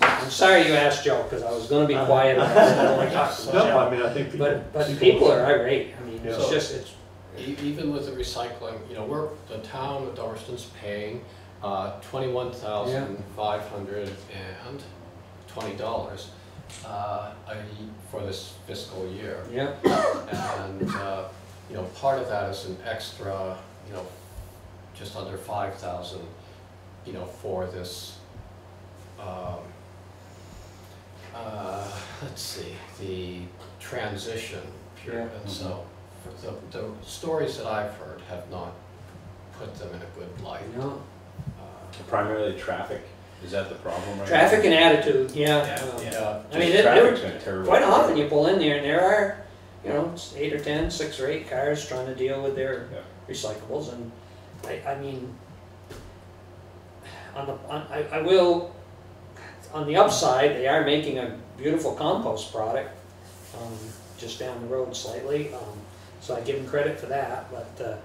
[SPEAKER 2] I'm sorry you asked Joe, because I was going to be quiet about it. I don't want to talk to
[SPEAKER 3] No,
[SPEAKER 2] Michelle.
[SPEAKER 3] I mean, I think
[SPEAKER 2] But people are irate. I mean, it's
[SPEAKER 1] Yeah.
[SPEAKER 2] just, it's,
[SPEAKER 1] Even with the recycling, you know, the town of Dummerston's paying $21,520 for this fiscal year.
[SPEAKER 2] Yeah,
[SPEAKER 1] And, you know, part of that is an extra, you know, just under 5,000, you know, for this, let's see, the transition period.
[SPEAKER 2] Yeah.
[SPEAKER 1] And so, the stories that I've heard have not put them in a good light.
[SPEAKER 2] no.
[SPEAKER 4] Primarily traffic, is that the problem right now?
[SPEAKER 2] Traffic and attitude, yeah.
[SPEAKER 1] Yeah.
[SPEAKER 2] I mean,
[SPEAKER 4] Traffic's been terrible.
[SPEAKER 2] quite often you pull in there and there are, you know, 8 or 10, 6 or 8 cars trying to deal with their
[SPEAKER 4] Yeah.
[SPEAKER 2] recyclables, and I mean, I will, on the upside, they are making a beautiful compost product, just down the road slightly, so I give them credit for that, but,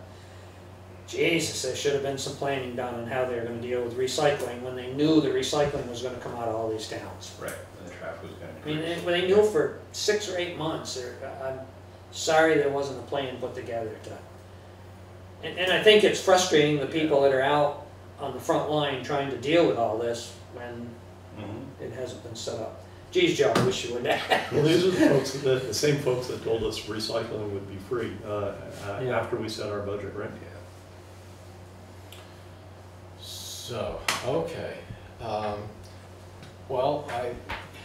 [SPEAKER 2] Jesus, there should have been some planning done on how they were gonna deal with recycling when they knew the recycling was gonna come out of all these towns.
[SPEAKER 4] Right, and the traffic was gonna
[SPEAKER 2] I mean,
[SPEAKER 4] increase.
[SPEAKER 2] when they knew for 6 or 8 months, I'm sorry there wasn't a plan put together to. And I think it's frustrating the people that are out on the front line trying to deal with all this when
[SPEAKER 4] Mhm.
[SPEAKER 2] it hasn't been set up. Geez, Joe, I wish you would have.
[SPEAKER 3] Well, these are the folks, the same folks that told us recycling would be free,
[SPEAKER 2] Yeah.
[SPEAKER 3] after we set our budget, right?
[SPEAKER 4] Yeah.
[SPEAKER 1] So, okay. Well, I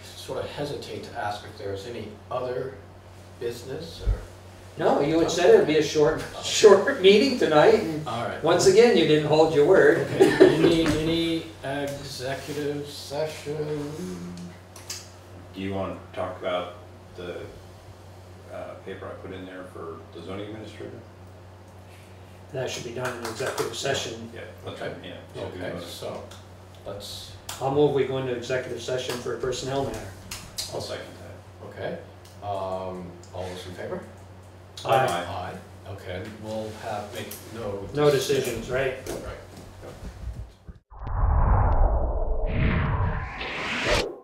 [SPEAKER 1] sort of hesitate to ask if there's any other business or.
[SPEAKER 2] No, you had said it'd be a short meeting tonight, and
[SPEAKER 1] All right.
[SPEAKER 2] once again, you didn't hold your word.
[SPEAKER 1] Okay, any executive session?
[SPEAKER 4] Do you want to talk about the paper I put in there for the zoning administrator?
[SPEAKER 2] That should be done in executive session.
[SPEAKER 4] Yeah. That's
[SPEAKER 1] Okay.
[SPEAKER 4] right, yeah. So do you
[SPEAKER 1] Okay,
[SPEAKER 4] wanna-
[SPEAKER 1] so, let's,
[SPEAKER 2] I'll move we go into executive session for a personnel matter.
[SPEAKER 4] I'll second that.
[SPEAKER 1] okay. All those in favor?
[SPEAKER 2] Aye.
[SPEAKER 1] Aye. Okay, we'll make no.
[SPEAKER 2] No decisions, right?
[SPEAKER 1] Right.